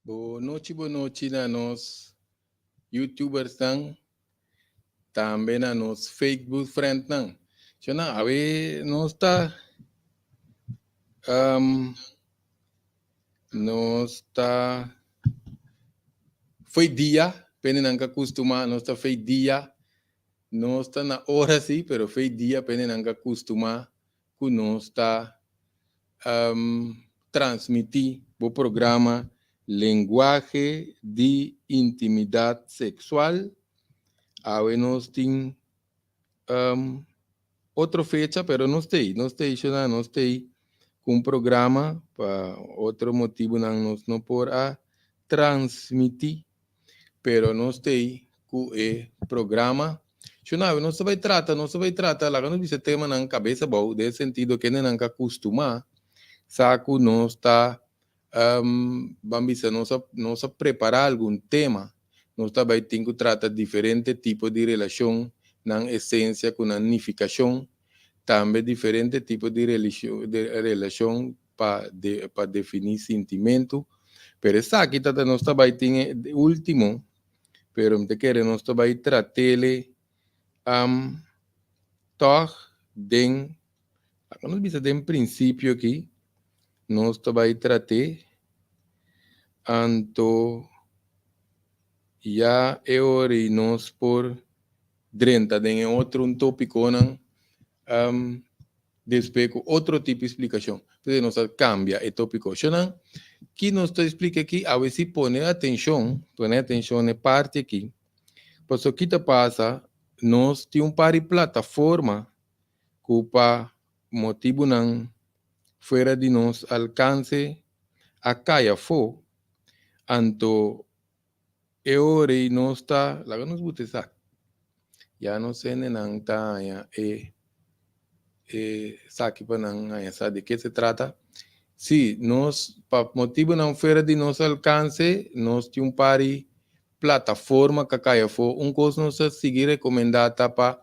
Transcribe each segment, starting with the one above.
Boa noite na nós YouTubers tang, também na nós Facebook friend tang. Chana, awe nós tá um, nós tá foi dia, pene nanga costuma, nós tá foi dia, nós tá na hora sim, pero foi dia, pene nanga costuma, que nós tá um, transmitir o programa Lenguaje de Intimidade Sexual. Awe nós tem outra fecha, pero não sei, já não sei, com um programa, para outro motivo, não por a transmitir, pero não sei, com o programa, não se vai tratar, lá não diz tema na cabeça, bom, de sentido que não acostuma, saco, não está, vamos dizer, não se preparar algum tema, não está vai ter que tratar diferente tipo de relação, na essência, com a unificação, também diferente tipo de relação para definir sentimento. Pero essa aqui nós vai ter último, pero me quer nós vai tratar ele toch den, não bisa den princípio aqui, nós vai tratar anto já eu e nós por 30 den outro tópico não después otro tipo de explicación. Entonces nos cambia el tópico. Que nos explica aquí, a ver si pone atención en parte aquí. Pues aquí te pasa, nos tiene un par de plataforma que para motivo nan fuera de nos alcance a caia fo, anto eore no está, la que nos gusta esa, ya no sé en ya saque para sabe de que se trata. Sí, nos, para motivo não fuera de nosso alcance, nós temos um par de plataforma que caia for, coisa nós seguir recomendada para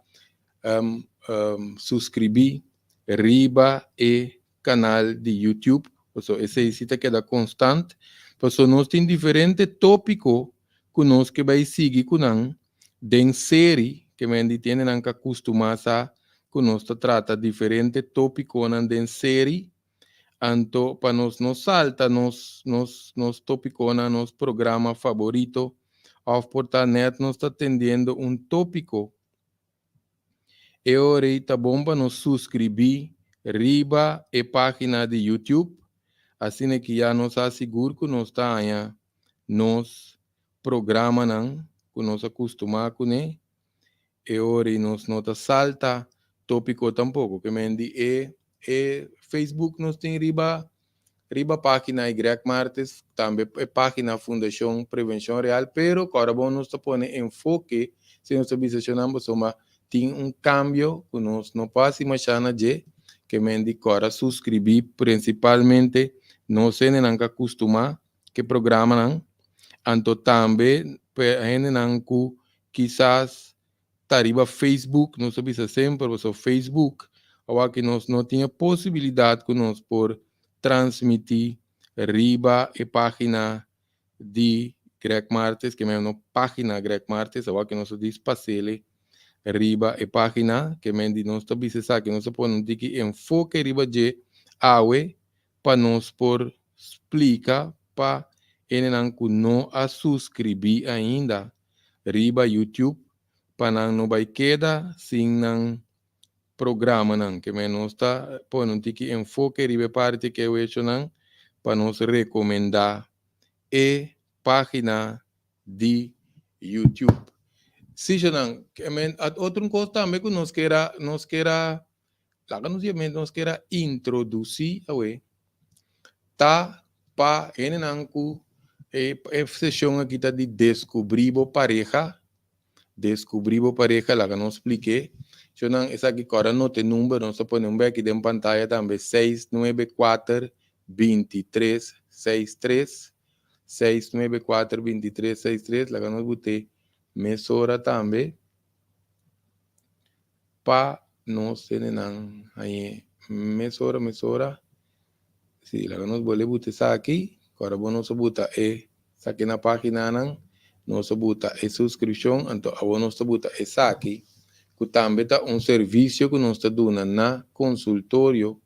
subscrever riba e canal de YouTube, então esse visita queda constante, então nós temos diferentes tópicos que nós que vai seguir com nós, den série que me tienen que acostumar a que nós trata diferentes tópicos na série. Anto para nos salta nos tópico nos programa favorito of Portanet nos está atendiendo un tópico e ahorita bom para nos suscribir riba e página de YouTube assim que já nos assegura que nos está aí nos programa não que nos acostuma com né e ahora nos nota salta tópico tampouco que me Facebook nos tem riba página Greg Martes, também é página Fundação Prevenção Real, pero agora vamos pôr enfoque, se nós observamos, tem cambio que nós não passa imaginar de que me agora subscrever principalmente, não se não acostumar que programa não, anto também a gente não quizás tariba Facebook, nós sabemos sempre, o Facebook, ou que nós não tinha possibilidade que nós por transmitir riba e página de Greg Martes, que é uma página Greg Martes, ou que nós diz passele riba e página, que é de nós também se sabe que nós podemos ter que enfoque riba de awe para nós por explicar para ele não a subscrever ainda riba YouTube para não vai quedar sem não programa não que menos está pondo que enfoque ribe parte que eu hecho não para nos recomendar e página de YouTube. Se já não, outra coisa também que nós queira lá nos queira introduzir awe tá para ele não que sessão aqui tá de descobrir a pareja lá que não expliquei. Então, essa aqui agora não tem número, não se põe um aqui em pantalla também, 694-2363, 694-2363, lá que nós botei mesura também, para nós terem aí, mesura, sim, lá que nós vamos botar essa aqui, agora vamos botar Aqui na página nós buta a subscrição, então a nós buta essa aqui, que também tá serviço que nós dando na consultório,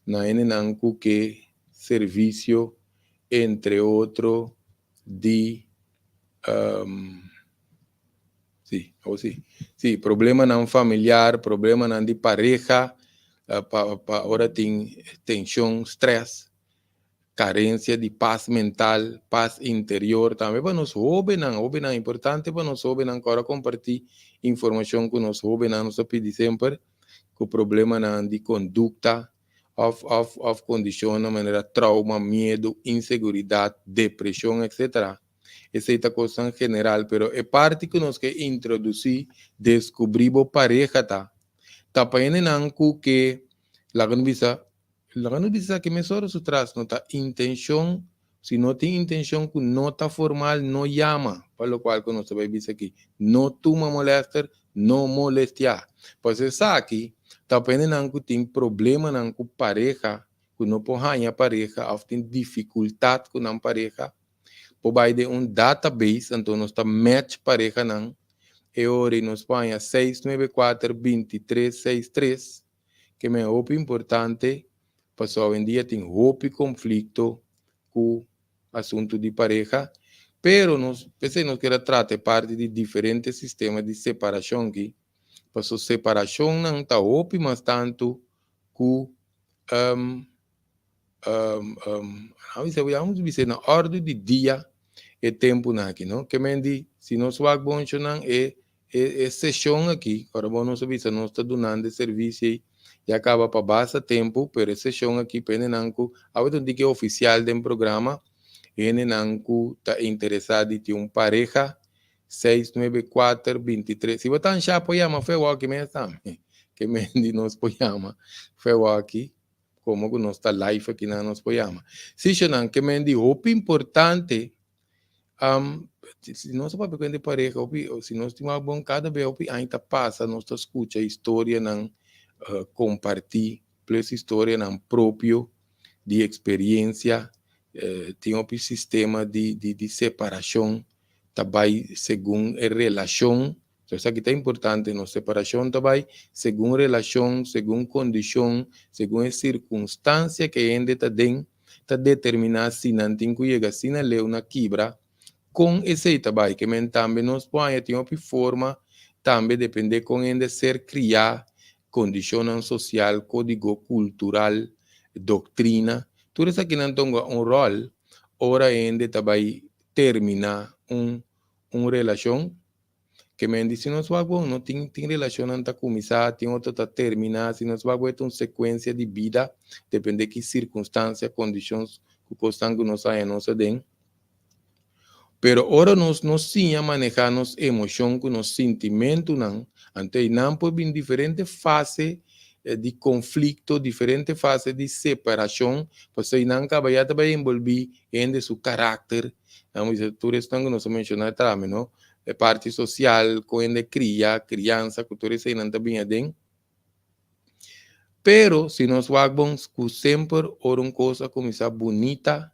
na enenanco que serviço, entre outros, de sim, problema não familiar, problema não de pareja, agora tem tensão, estresse, carência de paz mental, paz interior também. Para nós, hobby é importante para nós, hobby não agora compartilhar informação com nós, hobby não nos pedir sempre que o problema não de conduta, of condição, de maneira trauma, medo, inseguridade, depressão, etc. Essa é a coisa em general, pero é parte que nós que introduzir, descobrir a pareja, tá? Tá para não que lá não bisa que me soro traz, não tá intenção, se não tem intenção que nota formal, não chama, para o qual que nós vai dizer aqui, não toma molestar, não molestar. Pois essa aqui, tá para não que tem problema não com pareja, que não pode ganhar pareja, ou tem dificuldade com a pareja, por de database, então nós tá match pareja não, e ora nos põe 694-2363, que é muito importante, porque hoje em dia tem muito conflito com o assunto de pareja, pero nós queremos tratar parte de diferentes sistemas de separação aqui, porque separação não está muito, mas tanto com vamos dizer na ordem de dia e tempo aqui, não? Que mendi, se nós vamos bom é sessão aqui, agora nós sabemos, nós está dando serviço e acaba para basta tempo, pero sessão aqui, penenanco, a outra dica oficial do programa, enenanco está interessado em ter uma pareja, 694-23, se você está apoiando, foi o que me está, que mendi nós apoiamos, foi o aqui, como que nós está live aqui na nós apoiamos. Se não, que mendi, o importante, se nós vamos pegar de pareja, se nós temos uma boa cada vez, ainda passa, nós escuta a história, não compartilhar, plus história não próprio, de experiência, tem um sistema de separação, também segundo a relação, então isso aqui é importante, na separação também, segundo relação, segundo condição, segundo a circunstância que ainda está dentro, está determinada se não tem que chegar, se não leu na quebra, com esse trabalho que também nos põe ter uma forma também depende com ainda ser criar condição social, código cultural, doutrina, tudo isso aqui não tem um rol, ora ainda também terminar uma relação que me diz se nós vamos não tem relação não está começar, tem outra está terminar, se nós vamos ter uma sequência de vida, depende de que circunstância, condições que costam que nós aí nós dentro. Pero ora nós sim a manejar nos emoção com nos sentimento não, então não pode vir diferente fase de conflito, diferente fase de separação, porque não acaba já também envolver em seu caráter, vamos dizer, tudo isso que nós mencionamos também, não? A parte social, com a criança, que tudo isso não está bem dentro. Pero se nós vamos com sempre ora uma coisa começar bonita,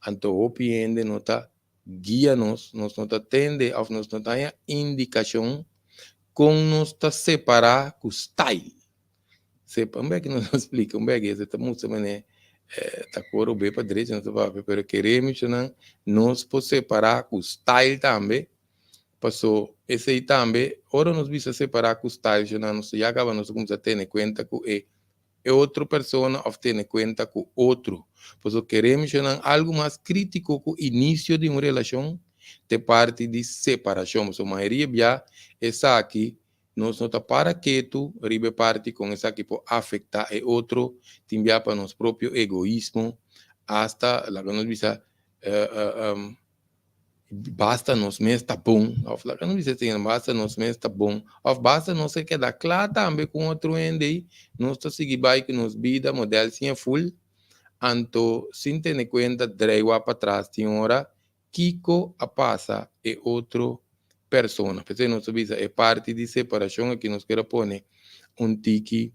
então o piende não está guia-nos, nós não atende, nós não tem indicação, com nos separar com o style. Como é que nos explica? Como é que isso está muito bem, está coro bem para direita, não está para, pero queremos nos separar com o style também, passou esse aí também, ora nos visa separar com o style, já nós já acaba nós começar a ter em conta que é outra pessoa ou ter em conta com outro. Pois queremos algo mais crítico com o início de uma relação, de parte de separação. A maioria já essa aqui, nós não está para quieto, ribe parte com essa aqui pode afetar o outro, tem para nosso próprio egoísmo, hasta lá que nós visa basta nos mesmos tá bom, of não dizer assim, basta nos mesmos tá bom, of basta não se queda claro também com outro ende, nós tá seguir bem que nos vida modelo sim é full, anto sem ter em conta drego para trás tem hora Kiko a passa é outro persona, porque nós visa é parte de separação que nós quer pôr um tiki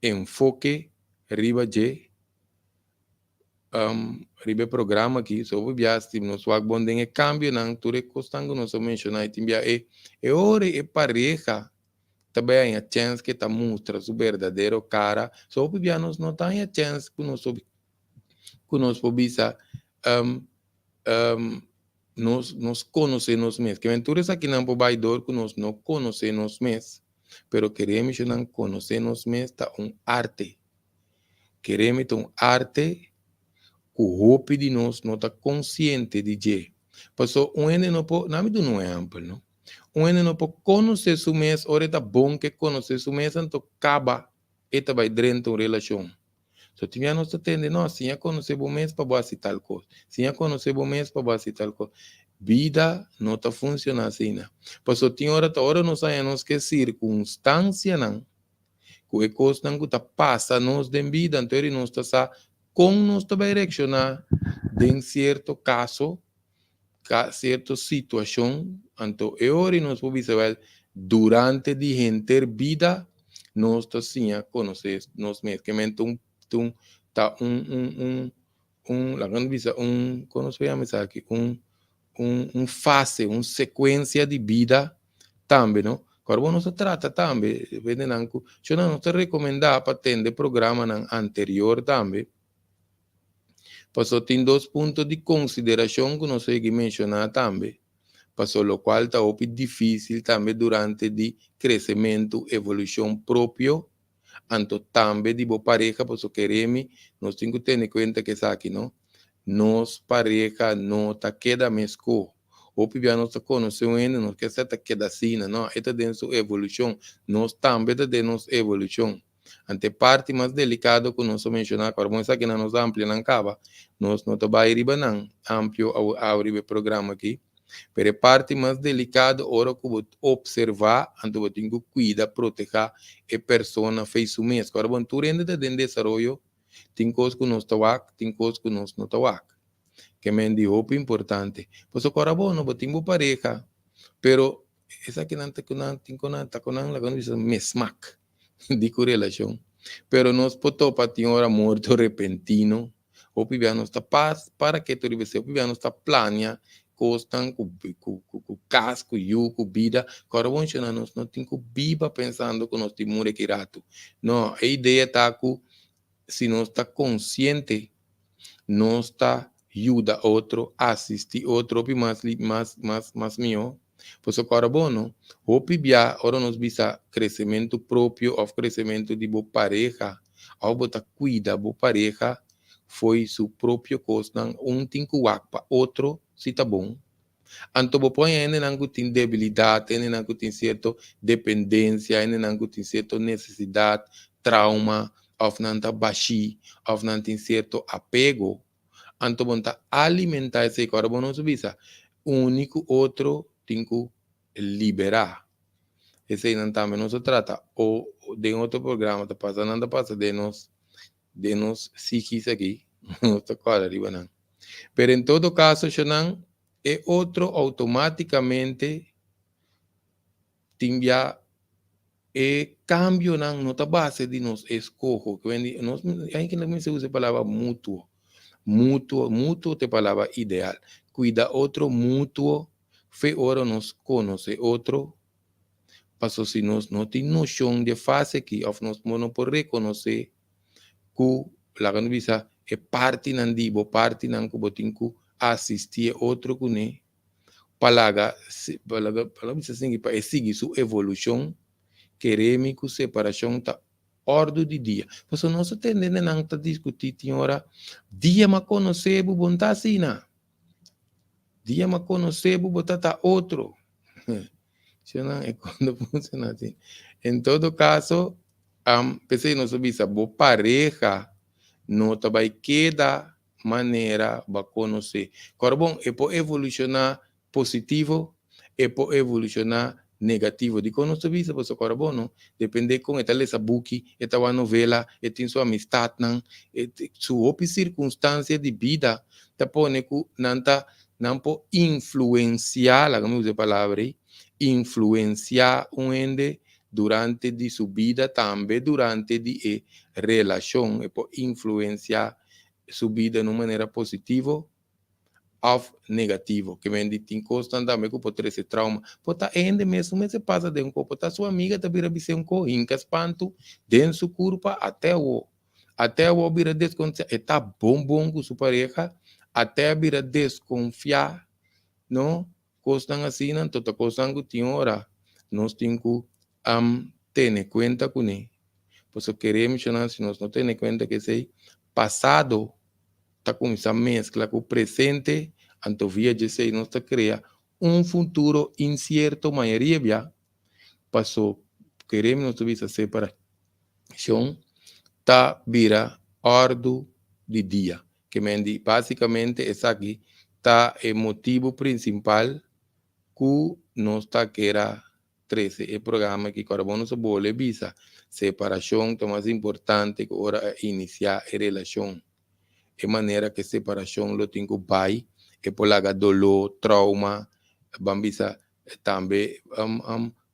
enfoque riba de ribe programa aqui, sobre biasti, nos wag bonding e cambio nang ture costango nos mencionar timbia e ore e pareja também a chance que tá mostra su verdadeiro cara, sobre bianos não tem a chance que nos pobisa nos conocemos mesmo. Que aventuras aqui não baidor que nós não conhecemos mesmo, pero queremos não conhecermos mesmo, tá arte. Queremos um arte que o hope de nós não está consciente de que. Passou ano não pode, não é amplo, não? Ano não pode conhecer o mês, ora é bom que conhecer o mês, então acaba, e vai dentro de uma relação. So, tinha nós entender, não, se eu conhecer o mês para você tal coisa, se eu conhecer o mês para você tal coisa. Vida não está funcionando assim, não. Passou, tinha hora nós sabemos que circunstância, não, que é coisa que está passando nos de vida, então ele não está com nos direcionar em certo caso, certa situação, então é hora nós podemos ver durante de gente vida, nós está assim a conhecer nós mesmos, que tá como se chama isso aqui, fase, uma sequência de vida também, não? Agora, não se trata também, eu não te recomendar para atender programa anterior também, passou tem 2 pontos de consideração que não sei que mencionar também, passou o qual está difícil também durante de crescimento, evolução próprio, então também de boa pareja, passou queremos, nós temos que ter em conta que isso aqui, não? Nos pareja não está queda mesco. O pibia nós conhecemos ainda, não quer ser queda assim, não? Esta dentro evolução, nós também temos evolução. Ante parte mais delicado que nós mencionar, agora vamos aqui na nossa amplia não acaba, nós não vai riba não, amplo ao riba programa aqui. Pero parte mais delicada, ora que vou observar, então vou ter que cuidar, proteger a pessoa fez o mesmo. Agora, vamos tu ainda dentro de desenvolvimento, tem coisas que nós tawak, tem coisas que nós não tawak. Que me dijo importante. Pues o carabono, botimbo pareja, pero esa que nanta con la condición mesmac de correlación. Pero nos potó para ti hora muerto repentino, o pibiano está paz para que tu ribese, o pibiano está plania, costan cu casco, yuco, vida, carabono nos não tem que viva pensando que nós timure kirato. Não, a ideia está que se nós está consciente, não está ayuda outro, assiste outro, mais mío. Pues o carbono, o pibia, ora nos visa crescimento próprio, ou crescimento de boa pareja, ou bota cuida boa pareja, foi seu próprio costa, tem que para outro, se tá bom. Anto bo põe ainda não tem debilidade, ainda não tem certa dependência, ainda não tem certa necessidade, trauma, ou não tá baixi, ou não tem certo apego. Anto bonta alimentar esse carbono subisa, único outro tem que liberar. Esse não também não se trata, ou de outro programa, tá passando, não passa de nós psiquis aqui, não está claro, arriba não. Pero em todo caso, Xanan, é outro automaticamente timbia e cambio não está base de nos escojo, que vem, nós, aí que não se usa a palavra mútuo. Mútuo te palavra ideal. Cuida outro mútuo, fe ora nos conoce outro, passo se nós não tem noção de fase que of nós não por reconhecer que lá quando visa é parte nan dibo, parte nan que botin que assistir outro que né, palaga bisa singi para seguir sua evolução, queremos que separação tá ordem de dia. Mas nós entendemos não está discutir tem hora dia ma conhecer bu bonta sina. Dia ma conhecer bu botata outro. Isso não é quando funciona assim. Em todo caso, pensei nós visa bo pareja não vai queda maneira para conhecer. Agora bom, é para evolucionar positivo, é para evolucionar negativo. De quando você visa, você agora bom, não? Depende com essa essa book, essa novela, tem sua amistade, não? Sua circunstância de vida, tá pone que não pode influenciar, lá como usa a palavra, influenciar um ende durante de sua vida, também durante de relação, e pode influenciar sua vida de uma maneira positiva ou negativo, que vem de tem constantemente que pode ter esse trauma, pode estar ainda mesmo, mas se passa de um corpo, pode estar sua amiga tá vira ser um corrinho, que espanto, dentro do corpo até o vira desconfiar, está bom com sua pareja, até vira desconfiar, não, costan assim, não, toda coisa que tem hora, nós temos que ter conta com ele, por isso queremos mencionar, se nós não temos conta que sei, passado está com essa mescla com o presente, então via de sei nós cria um futuro incierto, maioria já passou, queremos nós ter essa separação, tá vira ordem de dia, que mendi basicamente essa aqui tá o motivo principal que nós tá queira 13, o programa que agora vamos boleh visa separação é mais importante que agora iniciar a relação. De maneira que separação lo tem que vai e por lá dolor, trauma, bambisa também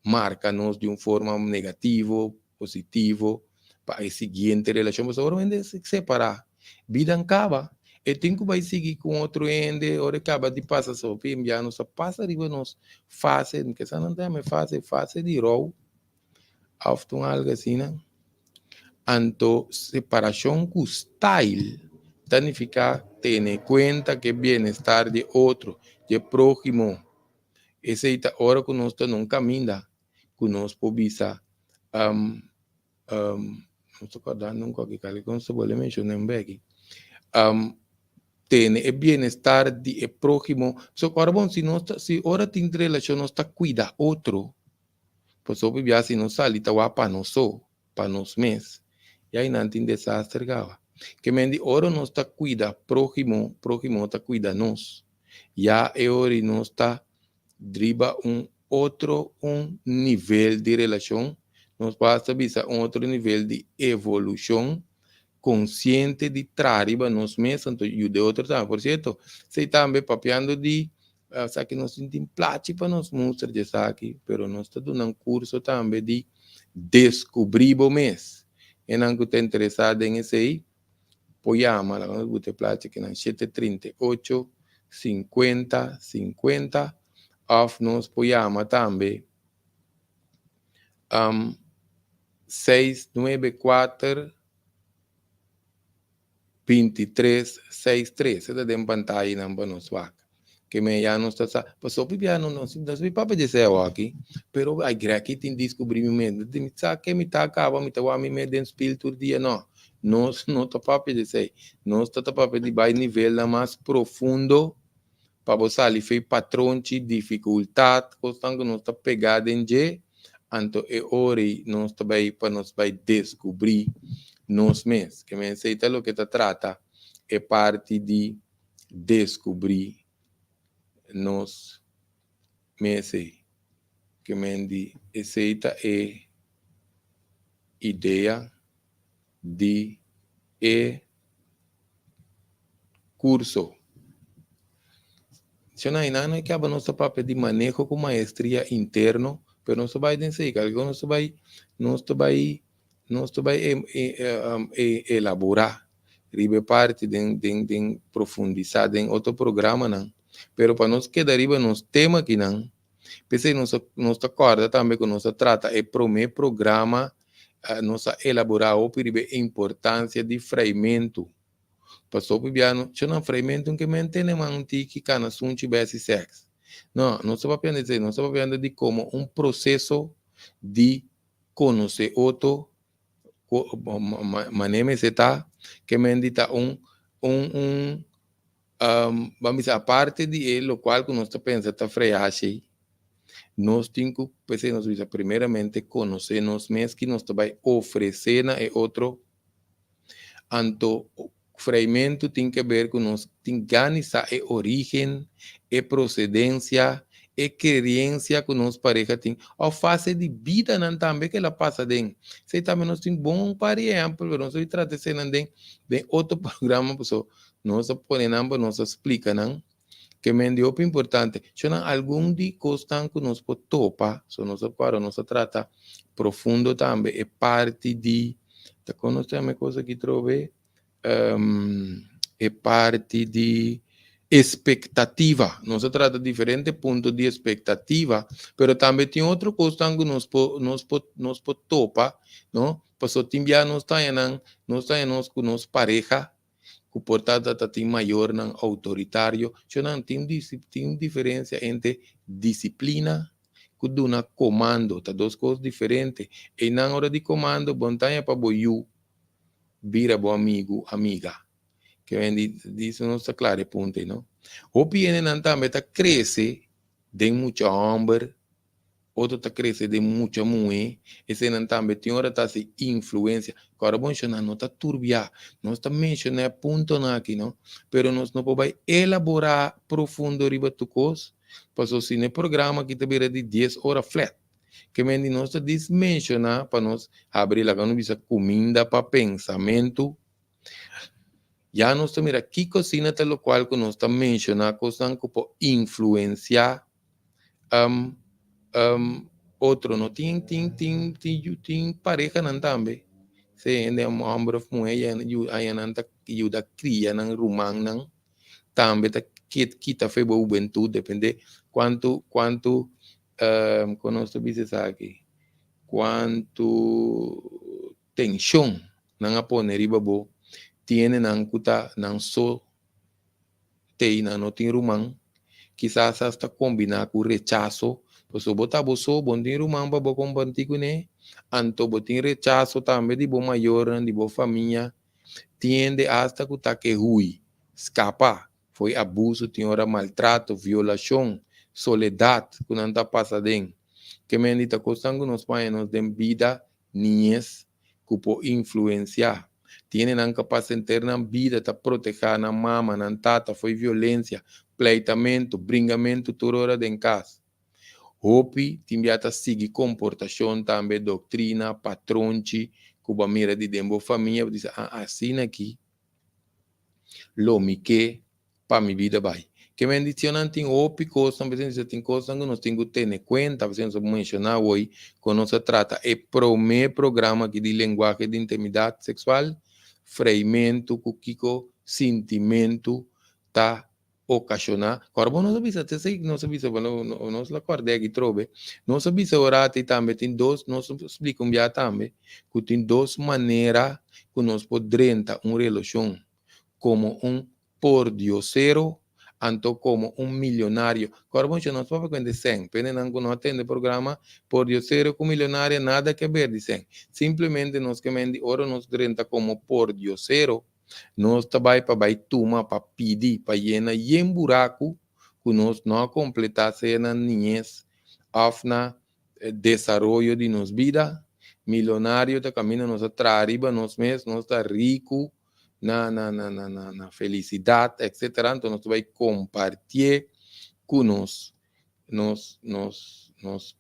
marca-nos de uma forma negativa, positivo, para a seguinte relação, mas agora ainda se separar, vida acaba, e tem que vai seguir com outro ende, hora acaba de passar só, já não só passa de nos fase, que se não tem fase de rol, after algo assim, né? Anto separação com style, significa ter conta que bem-estar de outro, de próximo. Essa é a hora que nós estamos num caminho, que nós podemos, não estou acordando nunca que cali, como se pode mencionar aqui, ter o bem-estar de próximo. So, agora, bom, se hora tem relação, nós está cuidar outro, pues obvio, se não sai, está para nós, para nós mesmos. E aí não tem desastre, gava. Que mendi, ora nós está cuida próximo está cuida nós. Já é hora nós está driba um nível de relação, nós passa a outro nível de evolução consciente de trariba nós mesmos, e de outro também, por certo, se também papiando de sabe que nós temos plate para nós mostrar de saque, pero nós estamos dando um curso também de descobrir o mês. E não que está interessado em esse aí, poiama, lá nós bote plate que na 738 50 50, of nós poiama também 694 2363, essa é a pantalla não para nós que me já não está passou para não vi para dizer aqui, pero ai aqui tem descobrimento, tem sabe que me tá acaba me tá a mim me den espírito dia não não tá para dizer, nós tá para de vai nível mais profundo para você ali fez patrão de dificuldade, constante nós tá pegado em je, então é hora nós também para nós vai descobrir nós mesmos, que me aceita o que te trata é parte de descobrir nós mesmos, que me aceita é ideia de curso. Se não é que a nossa papel de manejo com maestria interno, pero não se vai dizer que algo não se vai elaborar, ribe parte de profundizar em outro programa, não. Pero para nós que deriva nos tema que não, pensei nós acorda também que nós trata é primeiro programa, nós elaborar o ribe importância de freimento. Passou por piano, c'è un frammento che mantém manti que cana sunti besi sex. Não se vai dizer, não se vai pensar de como um processo de conhecer outro, maneira se tá, que mendita vamos dizer, a parte de ele, o qual que nós pensa tá freache, nós temos que pensar, nós primeiramente conhecer nós mesmos, que nós vai oferecer na outro, anto freimento tem que ver com nós, tem que analisar a origem, a procedência, a crença que nós pareja tem, a fase de vida não também que ela passa dentro. Se também nós temos bom para exemplo, nós vamos tratar de outro programa, pessoal, nós ponemos, nós explica, não? Que me dio importante, se não algum de coisas que nós podemos topar, se nós para nós trata profundo também, é parte de, tá conhecendo a coisa que trove, é parte de expectativa. Não se trata de diferentes pontos de expectativa, mas também tem outra coisa que nos topa, não? Passou timbiar nós está com nos pareja, que portanto tem maior não autoritário, já não tem diferença entre disciplina que do na comando, tá duas coisas diferentes. E na hora de comando, bom tá para boiu, vira bom amigo, amiga. Que vem disso não está claro, ponto, não? O piene não também está cresce de muita hambre, outro está cresce de muita mulher, esse não também tem hora tá se influência. Agora bom chama não está turbia, não está mencionando ponto na aqui, não? Pero nós não podemos elaborar profundo riba tu cos, passou se no programa que te vira de 10 horas flat. Que vem nós está mencionar para nós abrir lá quando visa comida para pensamento. Ya nos mira aquí cocina tal cual que nos está mencionando cosas que pueden influenciar um, otro, no tiene pareja nan tambe. Se ende am hombre mujer ya nan ta ayuda cría nan rumang nan tambe ta kita fe juventud depende cuánto conoce dice aquí cuánto tensión nan a poner y babo tiene nan kuta nan so te na no tin rumang quizás hasta combinar con rechazo pues o bota boso bon tin rumang ba bo compartir ne anto botin rechazo también de bo mayor de bo familia tiende hasta kuta que hui escapa foi abuso tem hora maltrato violação soledad kunanta pasaden que mendita costando nos painos de vida niñez cupo influenciar tienen una capacidad interna vida ta proteger na mama na tata foi violência pleitamento bringamento toda hora de casa hopi timbiata sigue comportação também doutrina patronchi cuba mira de dembo família diz assim aqui lo mi que para mi vida vai que bendición tem hopi coisas também tem coisas que nós temos que ter em conta você não mencionar hoje quando se trata é primeiro programa aqui de linguagem de intimidade sexual freimento, kukiko, sentimento, tá ocasionar. Agora, não sabia, não sabia, não se acordei aqui, trobe. Não sabia orar também, tem dois, não se explica já também, que tem duas maneiras que nós podemos ter uma relação, como pordiosero, anto como milionário. Agora, bom, nós vamos ver de 100, dependendo não atende o programa, pordiosero com milionário, nada que ver de 100. Simplesmente nós que mendi, ora nós renta como pordiosero, nós trabalha para vai tuma, para pedir, para llenar e buraco, que nós não completasse na niñez, afna desenvolvimento de nossa vida, milionário, tá caminho, nós arriba, nós mesmos, nós tá rico, na felicidade, etc. Então, nós vamos compartilhar com nos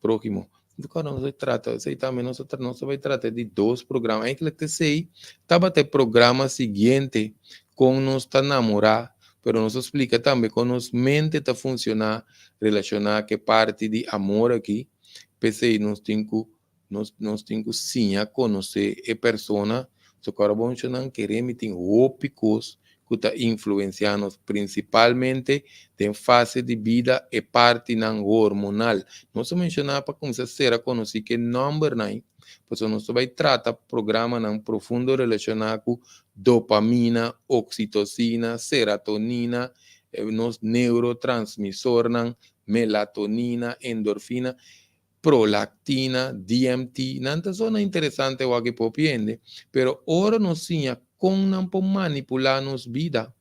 próximos. Então, nós trata, sei também, nós vai tratar de dois programas. É que eu sei, estava até programa seguinte com nós tá namorar, mas nós explica também como nos mente tá funcionar, relacionar que parte de amor aqui, pensei, nós temos que sim a conhecer a pessoa. So, carbono não queremos ter ópicos que está influenciando principalmente em fase de vida e parte não hormonal. Não se mencionar para começar a ser conhecido que number 9, pois nós vai tratar programa não profundo relacionado com dopamina, oxitocina, serotonina, nos neurotransmissor não, melatonina, endorfina, prolactina, DMT, nanta zona interessante o que popiende, pero ora nos sinha com não po manipular nos vida.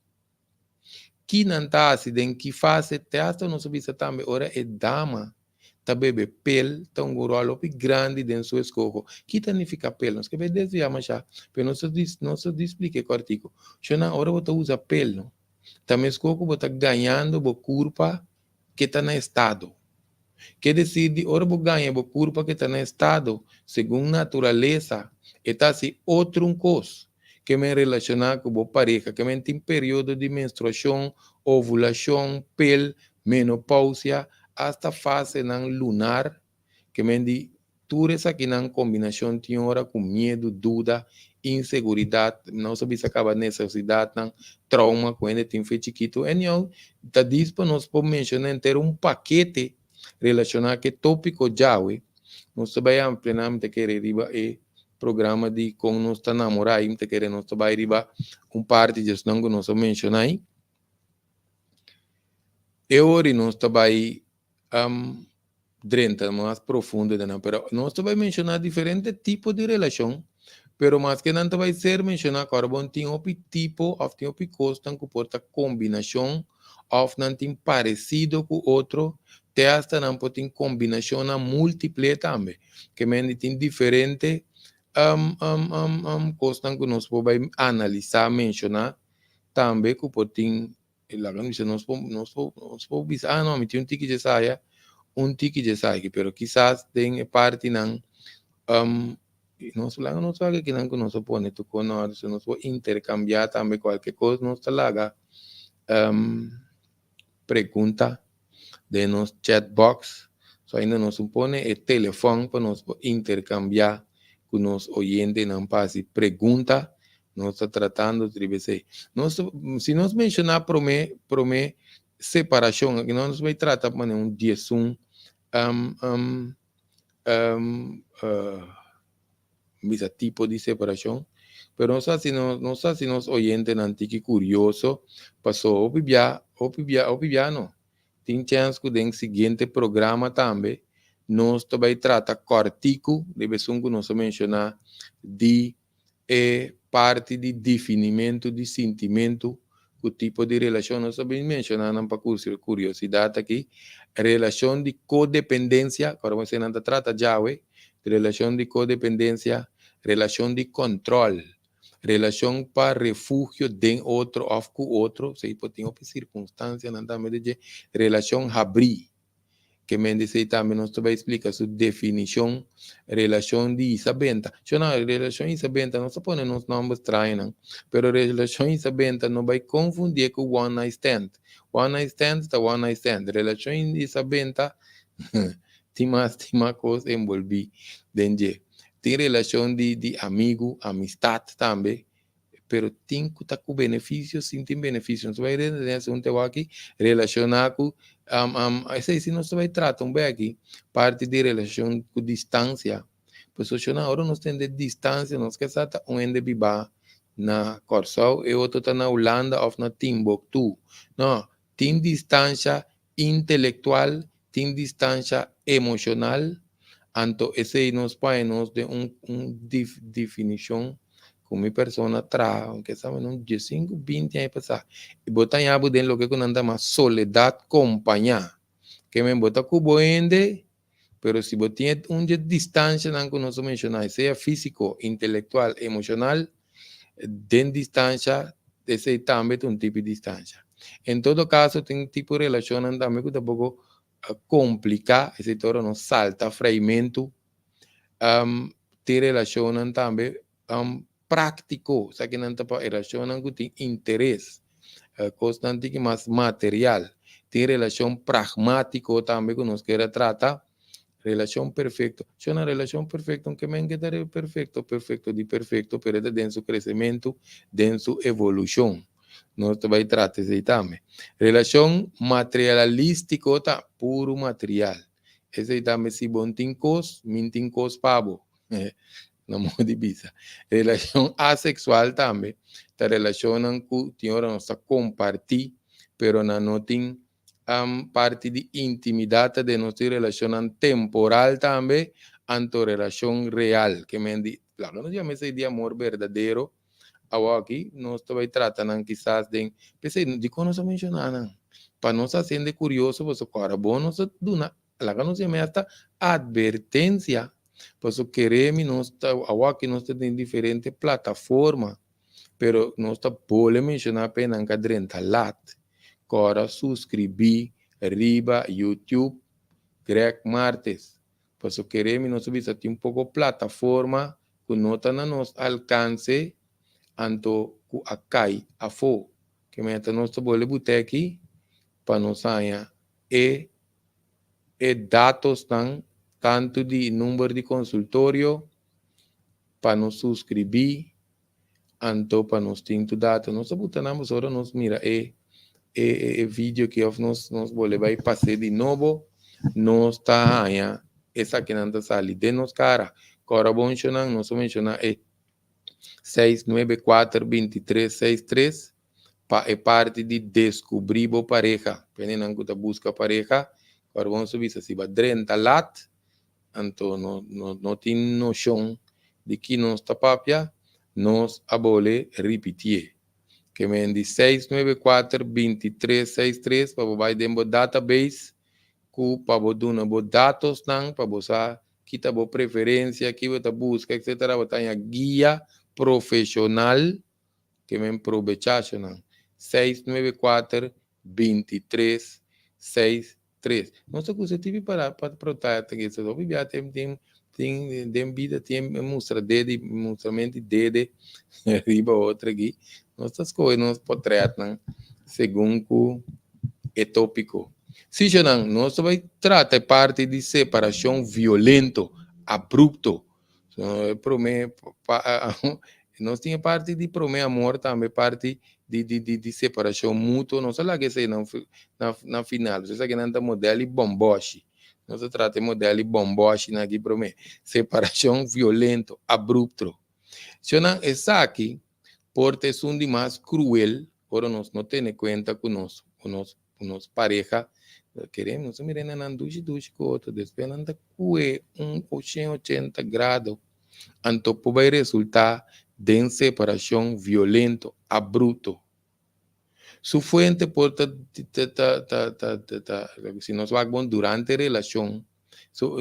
Que nanta acidente que faz até hasta nos visa também ora é dama, tá bebe pel, tá goro grande dentro seu escogo. Que significa pel? Nós que vai desviar mas já, pero não se explica o artigo. Chona ora você usa pel, não? Também escogo você ganhando bo curva que tá na estado. Quer dizer, ora você ganha o corpo que está no estado, segundo natureza, está assim outro coisa que me relaciona com a pareja, que me tem período de menstruação, ovulação, pel, menopausia, hasta fase não lunar, que me tudo isso aqui na combinação tem hora com medo, dúvida, inseguridade, não sabe se acaba necessidade, não, trauma, quando tem feito chiquito. Então, está disponível, nós podemos mencionar ter um paquete relacionado com o tópico já, nós também plenamente queremos programa de com nós está namorar, aí te queremos nós também riba parte de gestão que nós mencionar aí. Eu nós também dentro mais profundo, pero nós também mencionar diferentes tipos de relação, pero mais que não vai ser mencionar carbono tem um tipo, ou tem um custo que porta combinação, ou não tem parecido com outro, até hasta não pode combinação na múltiple também, que men tem diferente coisas que nós podemos analisar, mencionar também que pode lá nós podemos pensar, não, me tem um tique de saia, pero quizás tem parte não nós lá não sabe que não nós pone tu conosco, nós pode intercambiar também qualquer coisa, nós laga pergunta de nos chat box, so ainda nos supone o telefone para nós intercambiar com nos oyentes, não passe pergunta, nós está tratando de dizer, se nós mencionar prome separação, aqui nós vai tratar de um dia esse tipo de separação, pero não sei se nós oyentes não tem que curioso, passou o não. Tem chance que no seguinte programa também, nós também trata cortico, deve ser que nós mencionar, de parte de definimento de sentimento, o tipo de relação, nós também mencionamos para curiosidade aqui, relação de codependência, agora você não trata já, relação de codependência, relação de controle, relação para refúgio de outro ou com outro, se pode ter outra circunstância, não também de relação abrir, que me diz também nós também explica sua definição, relação de isabenta. Relação de isabenta não se põe nos nomes estranhos, pero relação de isabenta não vai confundir com one night stand. One night stand está one night stand. Relação de isabenta tem mais coisa envolvida dentro. Tem relação de amigo, amistade também, pero tem que estar com benefícios, sim tem benefícios. Não vai nesse um tema aqui, relacionar com, se não se vai tratar bem aqui, parte de relação com distância. Pois na hora nós temos de distância, nós que está onde viva na Corsol, e outro está na Holanda ou na Timbuktu. Não, tem distância intelectual, tem distância emocional, então esse nos põe de definição com minha persona atrás, aunque sabe, não 15, 20 anos passar. E botar em abo dentro que não anda mais soledade companhia. Que me bota cubo ende, pero se botar de distância, não que nós mencionar, seja físico, intelectual, emocional, de distância, esse também é tipo de distância. Em todo caso, tem tipo de relação também que tampouco complica, esse toro não salta, fragmento, tem relação também, prático, sa que não para relação que tem interesse, constante que mais material, tem relação pragmático também que nós queremos tratar, relação perfeita. Se uma relação perfeita, que me queda perfeito, de perfeito, pero é dentro do crescimento, dentro da evolução. Nós também tratamos isso também. Relação materialística, tá puro material. Esse também se bom tem cos, mintim cos pabo. No modo de vista. Relação asexual também, está relacionando com tem hora nós compartir, pero não tem parte de intimidade de nossa relação temporal também, anto relação real, que me diz, claro, não chama esse de amor verdadeiro, aqui nós também tratando quizás de, pensei, de como nós mencionamos, para nós sendo curioso, você agora bom nós duna, lá que nós chama esta advertência. Pues queremos nós agora que nós temos diferentes plataformas, pero nós podemos mencionar apenas que dentro lat, agora subscrever, riba, YouTube, Greg Martes, pues queremos nós visar um pouco plataforma que não está no nosso alcance, anto que acai a fo, que meta nós podemos botar aqui para nós sair e dados tão tanto de número de consultório para nos subscrever, então para nos ter tu data. Nós botamos agora, nós mira, vídeo que nós vai passar de novo, nós está aí, essa que não está saindo de nós, cara. Agora, vamos mencionar 694-2363, é parte de descobrir a pareja. Quando você busca pareja, agora vamos subir se vai 30 lat, então não tem noção de que nós está papia, nós abole repetir. Que me di 694-2363 para vai dentro database, para você dar dados para você kita bo preferência, que você busca, etc. Você tem a guia profissional que me aproveitar, 694-2363. Não sei o que você tive para protar, tem vida, tem mostramento de riba outra aqui. Nossas coisas, nós podemos segundo o tópico. Se não, nós vai tratar parte de separação violento, abrupto. Nós tínhamos parte de prometer amor, também parte de separação mútua. Não sei lá que sei na final. Você sabe que não é modelo bomboche. Nós tratamos modelo bomboche na aqui prometer. Separação violento, abrupto. Se não, essa aqui, porque es un más cruel, por nos no tiene cuenta con nos pareja, queremos, miren, en duche con otro, después anda cue un 80 grados, entonces puede resultar de separación violento, abrupto. Su fuente porta, si nos va durante relación,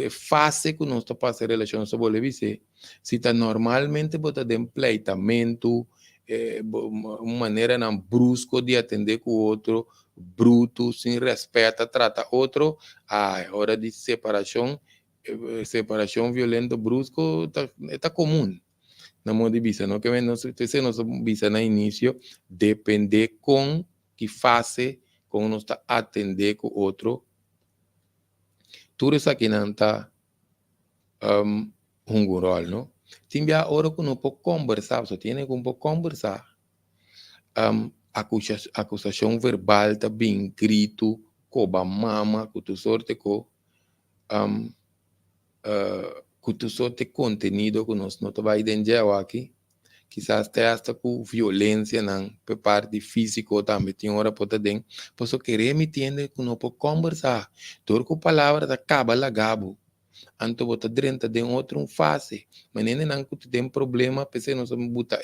fase que nos pasa relación, se vuelve dice, si está normalmente bota de empleitamento, uma maneira não brusco de atender com o outro, bruto, sem respeito, trata outro, a hora de separação violenta, brusco, está comum. Na modo de vista, não que não se visa no início, depende com que fase, como nós está atender com o outro, tudo isso aqui não está rol, não? Tem a hora que não pode conversar, só tem que um pouco conversar. Acusação verbal está bem grito, coba mama, que tu sorte com que tu sorte conteúdo que nós não vai entender aqui. Quizás até com violência, não, por parte física também tem hora para dentro. Por isso querer me entender que não pode conversar. Toda com palavra acaba lá gabo. Anto bota dentro de outra fase, mas nem não tem problema, porque nós bota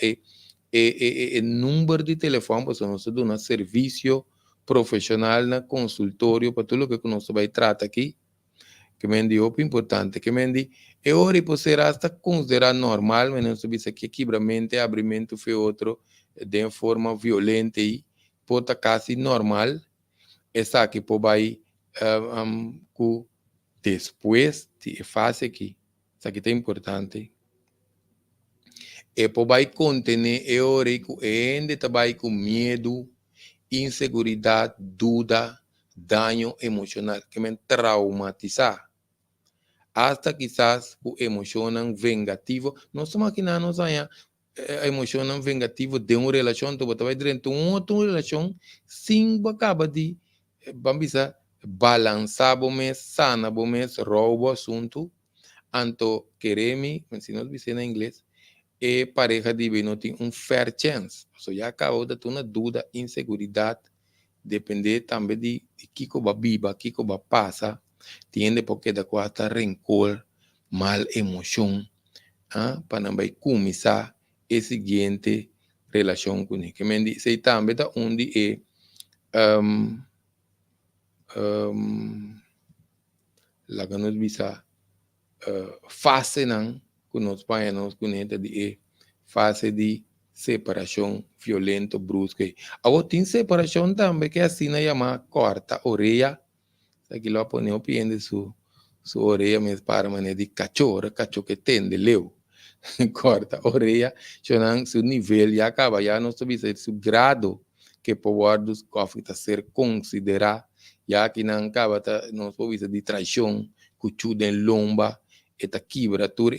número de telefone, porque nós damos um serviço profissional na consultório para tudo o que nós vai tratar aqui, que me diz o importante, que me diz, é hora para ser hasta considerar normal, mas nós sabemos que quebramento e abrimento foi outro de forma violenta e pode quase normal, essa aqui pode vai depois de fase aqui, isso aqui é importante, vai conter ainda vai com medo, inseguridade, dúvida, dano emocional, que me traumatizar. Hasta quizás o emoção vengativo, nós estamos aqui na nossa emoção vengativo de uma relação, tu vai dentro de outra relação, sim, acaba de, vamos dizer, balançar bom sana bom roubo assunto, anto queremos, se nós dizemos em inglês, pareja de não tem fair chance, so já acabou de ter uma dúvida, inseguridade, depender também de que vai viva, que vai passar, tiende porque da quarta rencor, mal emoção, para não vai começar a seguinte relação com ele, que me diz, sei também da onde lá que nós visa fase não que nós paiamos com ele de fase de separação violento brusca. Agora tem separação também que assim na chama corta orelha, aqui lá põe o pé de sua orelha mesmo para maneira de cachorro que tem de leu. Corta orelha, já seu nível já acaba, já não sabe se o grado que pode dos cofres ser considerado, já que não acaba não sabe de traição, cuchu den lomba, eta quebra tur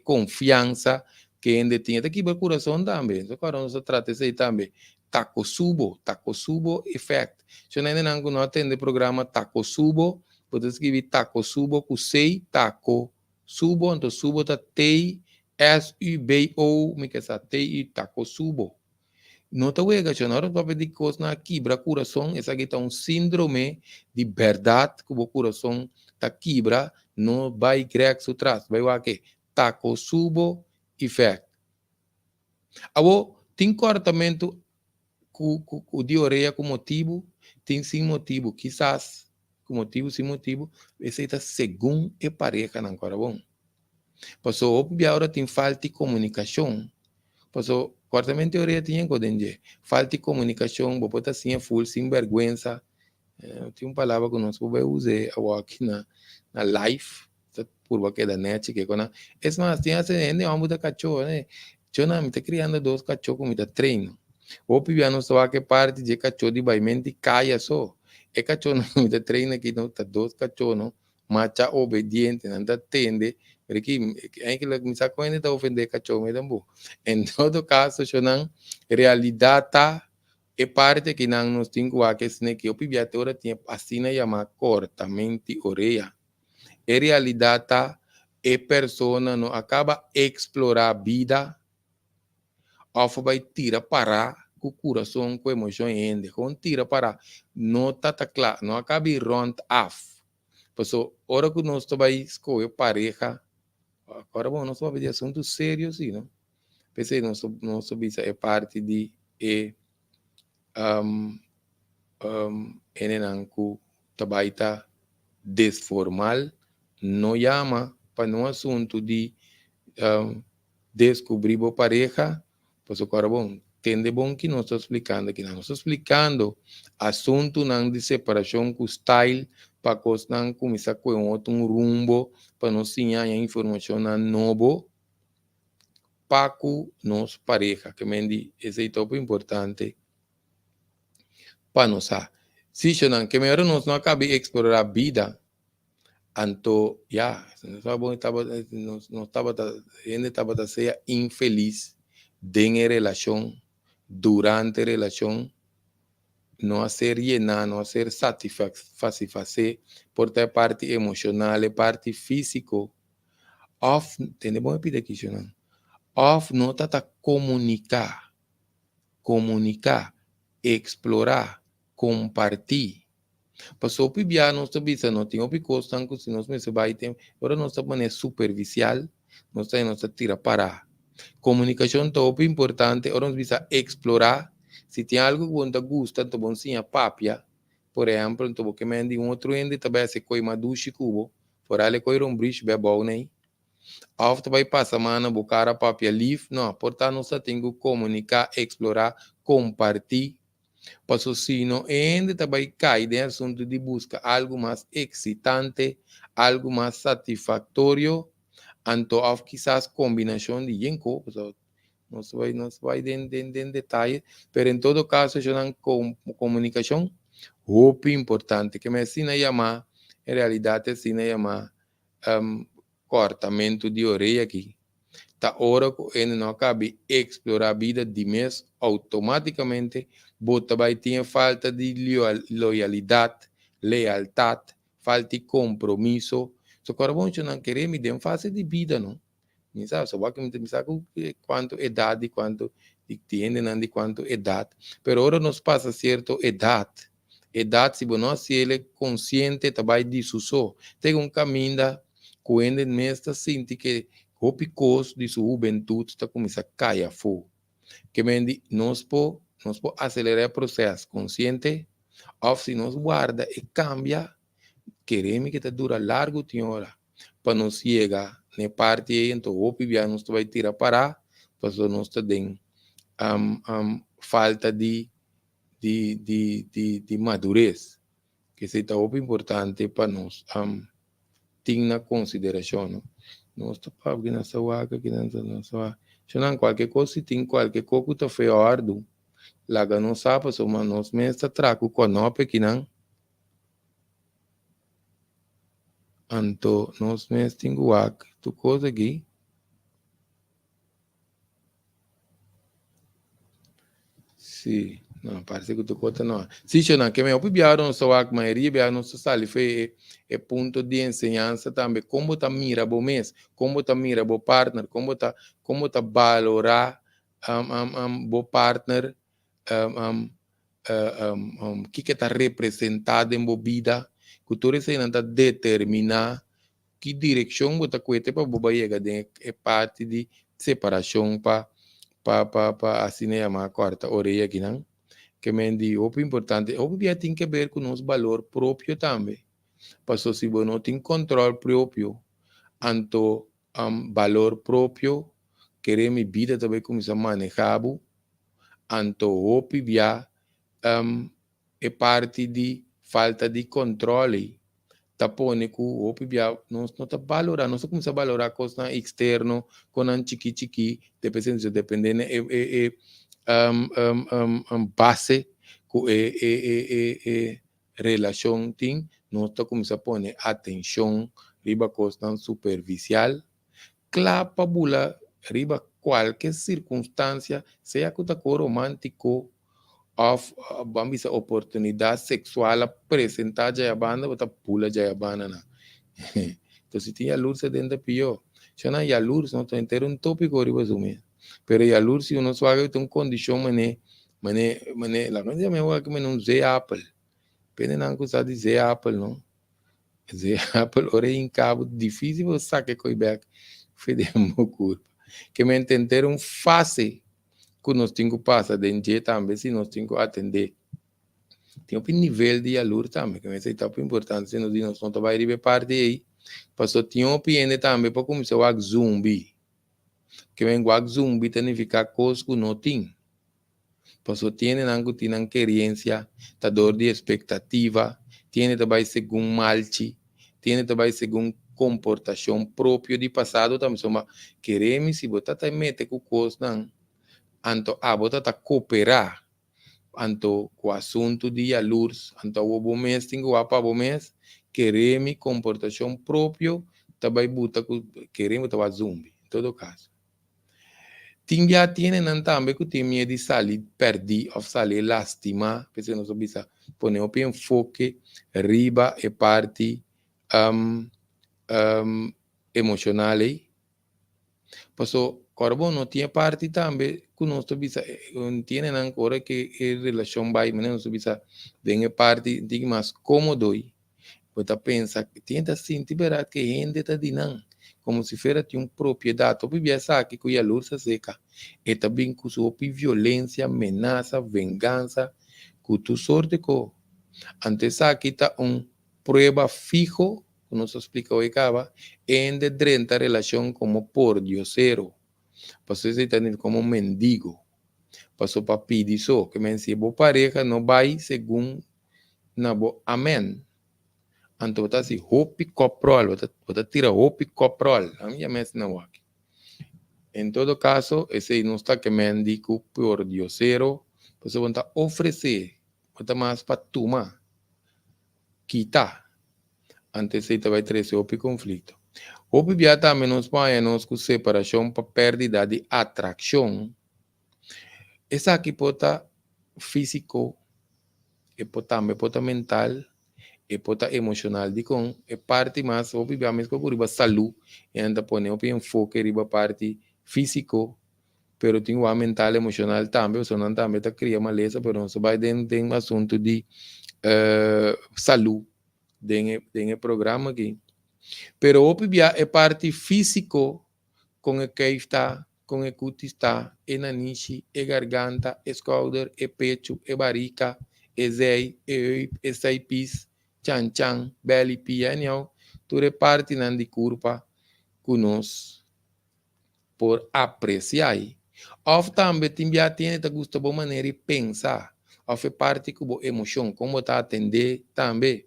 confiança que ainda tinha, eta quebra coração também. So agora nós trata isso aí também. Takosubo effect. Se não ainda não atende o programa Takosubo, pode escrever Takosubo com sei taco subo, então subo tá T-S-U-B-O, me que essa T-I Takosubo. Não tá wega, se não vai pedir coisa na quebra coração, essa aqui tá síndrome de verdade que o coração tá quebra, não vai criar seu traço, vai o que? Takosubo effect. Abo, tem comportamento com diarreia com motivo, tem sem motivo, quizás com motivo, sem motivo, esse está segundo a pareja não agora bom. Passou óbvio agora tem falta de comunicação. Passou quartamente diarreia tinha que entender. Falta de comunicação, vou botar assim full sem vergonha. Tem uma palavra que nós vamos usar aqui na live, por que da net que quando é mais tem essa ainda vamos da cachorro, né? Eu não me está criando 2 cachorros como está treino. O piano só que parte de cachorro de baimento caia só. É cachorro não me treina que não tá 2 cachorros, não. Macha obediente, não tá tende. Porque é que me saco ainda tá ofender cachorro, mas também. Em todo caso, eu não realidade tá é parte que não nos tem que se que o pibiate ora tinha assim chama cortamento orelha. É realidade tá é persona não acaba explorar a vida. Ou vai tirar para o coração, com a emoção ainda. Quando tira para, não está claro, não acaba de rond off. Pessoal, hora que nós vai escolher pareja, agora bom, nós vamos ver assuntos sérios, sim, não? Pensei, nós é parte de enenanku tabaita desformal, não chama para um assunto de descobrir a pareja. Pues agora bom, entende bom que nós estamos explicando aqui, nós estamos explicando assunto não de separação com style, para que nós não começar com outro rumbo, para nós ter a informação nova, para que nós pareja, que me esse é muito importante para nós. Se não, que melhor nós não acabe de explorar a vida, então, nós estava a ser infeliz dentro da relação, durante a relação, não a ser llenar, não a ser satisfazer por ter parte emocional e parte físico. Off, tem bom pedir aqui, não? Off não está comunicar, explorar, compartilhar. Passou para o nós estamos não tem opicos tanto se nós mesmo vai ter agora nós estamos na superficial nós tira para comunicação top importante agora nós precisa explorar se tem algo que você gosta então bom sim a papia por exemplo então que me ande outro ende também se coi madushi cubo por ali coi bridge be bom né after vai passar semana buscar a papia livre não portanto nós tem que comunicar explorar compartilhar. Passou se não ainda também cai no assunto de busca algo mais excitante, algo mais satisfatório, então quizás combinação de yenko, não se vai em detalhe, mas em todo caso, já não comunicação, muito importante, que me ensina a chamar, em realidade, ensina a chamar cortamento de orelha aqui. Tá hora que ele não acabe explorar a vida de mês, automaticamente, bota vai ter falta de loyalidade, lealdade, falta de compromisso. Só que agora, bom, eu não querer me dar fase de vida, não. Me sabe, só que me sabe quanto idade, quanto tiene, não de quanto idade. Pero agora nos passa certo idade. Idade, se não se ele consciente, também disso só. Tem caminho, quando ele mesmo sente que o picos de sua juventude está começando a cair a fogo. Que me nós podemos acelerar o processo consciente, ou se nós guarda e cambia, queremos que dura largo tempo para nos chegar na parte aí, então o pibia nós vai tirar para, para nós tem falta de madurez, que isso é muito importante para nós ter na consideração, não? Nós estamos aqui nessa vaga, aqui nessa se não qualquer coisa, se tem qualquer coisa que está feio ardo, lá não sabe, mas nós mesmos trago com a nova que não. Anto, nós mesmos tinguak, tu coisa aqui. Sim, não, parece que tu conta não. Sim, não, que me opibiaram só a maioria, biaram só sali, foi ponto de ensinança também, como tá mira bo mês, como tá mira bo partner, como tá valorar bo partner, que tá representado em bo vida, que tu recém tá determinar que direção você coete para boba chega de é parte de separação para assim é a quarta orelha aqui não que me di o importante o que tem que ver com nosso valor próprio também para se você não tem controle próprio anto valor próprio querer minha vida também começar a manejar anto o pibia é parte de falta de controle tapone ku o pibia não tá valorar não começa a valorar coisa externo com an chiqui dependendo base com relação tem não está começa a pôr atenção riba coisa superficial clapa bula riba qualquer circunstância seja que tá romântico of vamos oportunidade sexual apresentar já a banda bota pula já a banda na então se tinha luz dentro da pior se não há luz não tem ter um tópico riba resumir pero há luz se uno suave tem condição mané la gente me va que me não Z Apple pena não custa de Z Apple não Z Apple ora em cabo difícil você sacar coi back fede curva que me entender um fase que nós temos que passar dentro também se nós temos que atender tem um nível de alur também, que é muito importante, se nós não vai ribe parte aí, passou tinha um piende também para começar o zumbi, que vem o zumbi significa coisa que não tem, passou tiene nango tinan querência, tá dor de expectativa, tiene também segundo malchi, tiene também segundo comportação próprio de passado também soma queremos se botar tá mete com coisa não, anto a botar tá cooperar anto o assunto de alurs, anto o bom mês, tenho a bom mês, queremos comportação próprio, também buta queremos tava zumbi, em todo caso. Tem já tiene também que tem medo de sair perdi ou sair lastima, porque não sabe se pôr o enfoque riba e parte emocional aí. Passou Corbo não tinha parte também que nós bisa tiene ancora que a relação vai mas não bisa bem parte de mais cômodo aí você pensa que tenta sentir verdade que gente está dinam como se fosse uma propriedade tu vivia aqui que a luz seca e também com sua violência ameaça vingança que tu sorte com antes aqui está prueba fijo que nos explica hoy acaba en de 30 relación como por diosero passou a ser como um mendigo, passou para pedir só, que me disse, boa pareja não vai segundo na boa, amém. Então, você assim, hopi coprol, você tira hopi coprol, a minha mesa não aqui. Em todo caso, esse não está que mendigo por diosero, você vai oferecer, você mais para tomar, quitar, antes você vai trazer hopi conflito. Hopi já também nos põe com separação para perda de atração. Essa aqui pode estar físico, e pode estar mental, e pode estar emocional. Digo, é parte mais, obviamente, que a saúde, e anda pôr o enfoque riba parte físico, pero tem o mental, emocional também, o sonan também está criando maleza, pero não se vai dentro um assunto de saúde, dentro programa aqui. Pero obviamente é parte físico, com o que está com o cutis está, e naniche, e garganta, e shoulder, e pecho, e barriga, e zei, e saipis, chan, belly, piano, tu reparte nan di curva conosco por apreciar. Of também timbia tiene te gusta boa maneira de pensar. Of é parte que boa emoção, como tá atender também.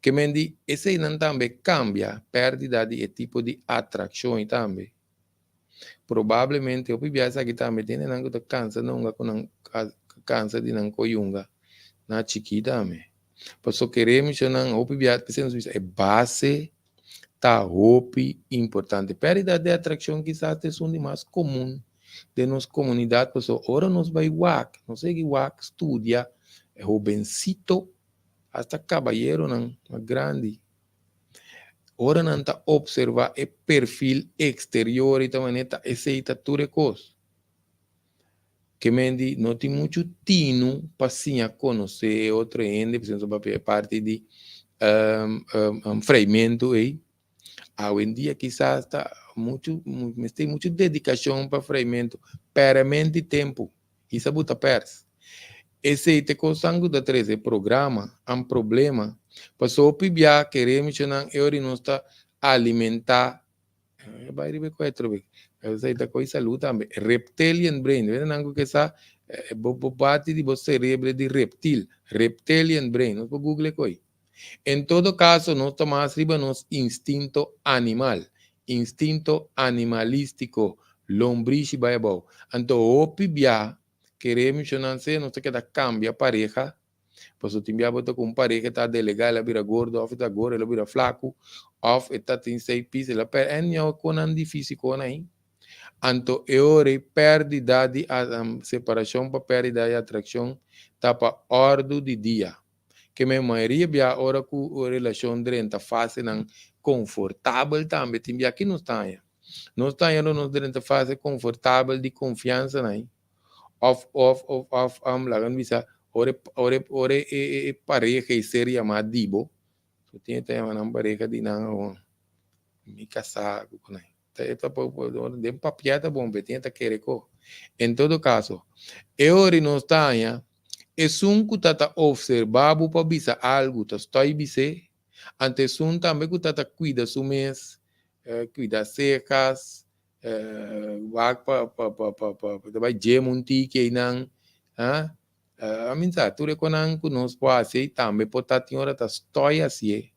Que mendi, esse não também cambia, perda de tipo de atração também. Probabilmente o pibiasa aqui também tem nango da cansa não com cansa de não coyunga na chiquita também. Por isso queremos não o pibiasa pensando é base tá hopi importante. Pérdida de atracción quizás es un más común de nuestra comunidad, pues ahora nos va igual, no sé igual, estudia, jovencito, hasta caballero, más grande. Ahora nanta observa el perfil exterior y maneta ese ture cos. Que mendi não tem muito tino para sim conhecer outro ende, por exemplo, para parte de freimento aí. Hoje em dia, quizás está tem muita dedicação para freimento, peramente tempo. Isso é buta pers. Esse te cosango da 13 programa, um problema, passou pibia querer mencionar eu não está alimentar. Vai ribe quatro be. Essa ita coisa luta também. Reptilian brain, vendo algo que essa parte de você cerebro de reptil, reptilian brain, não vou google coi. Em todo caso, nós tomamos riba nos instinto animal, instinto animalístico, lombriz e baibau. Então, o pibia queremos mencionar se não se queda cambia pareja. Pues o timbia bota com pareja está delegada, ela vira gordo, ou está gordo, ela vira flaco, ou está tem 6 pisos, ela perde, é conan difícil com aí. Anto eore pérdida de separação para pérdida de atração, tá para ordem de dia. Que a maioria via hora com a relação dentro fase não confortável também, timbia aqui não está aí. Não está aí, não dentro fase confortável de confiança aí. Lagan bisa ore pareja e ser chamado dibo. So tinha que chamar uma pareja de não me casar com ele. Tá de papiata bom, tinha que querer co. Em todo caso, ore não está aí. É que tata observado para bisa algo, tá estou bise. Antes também que tata cuida su mês, cuida secas. Wag pa vai gemunti que não a minha tu reconan que nós pode também pode ter hora tá história assim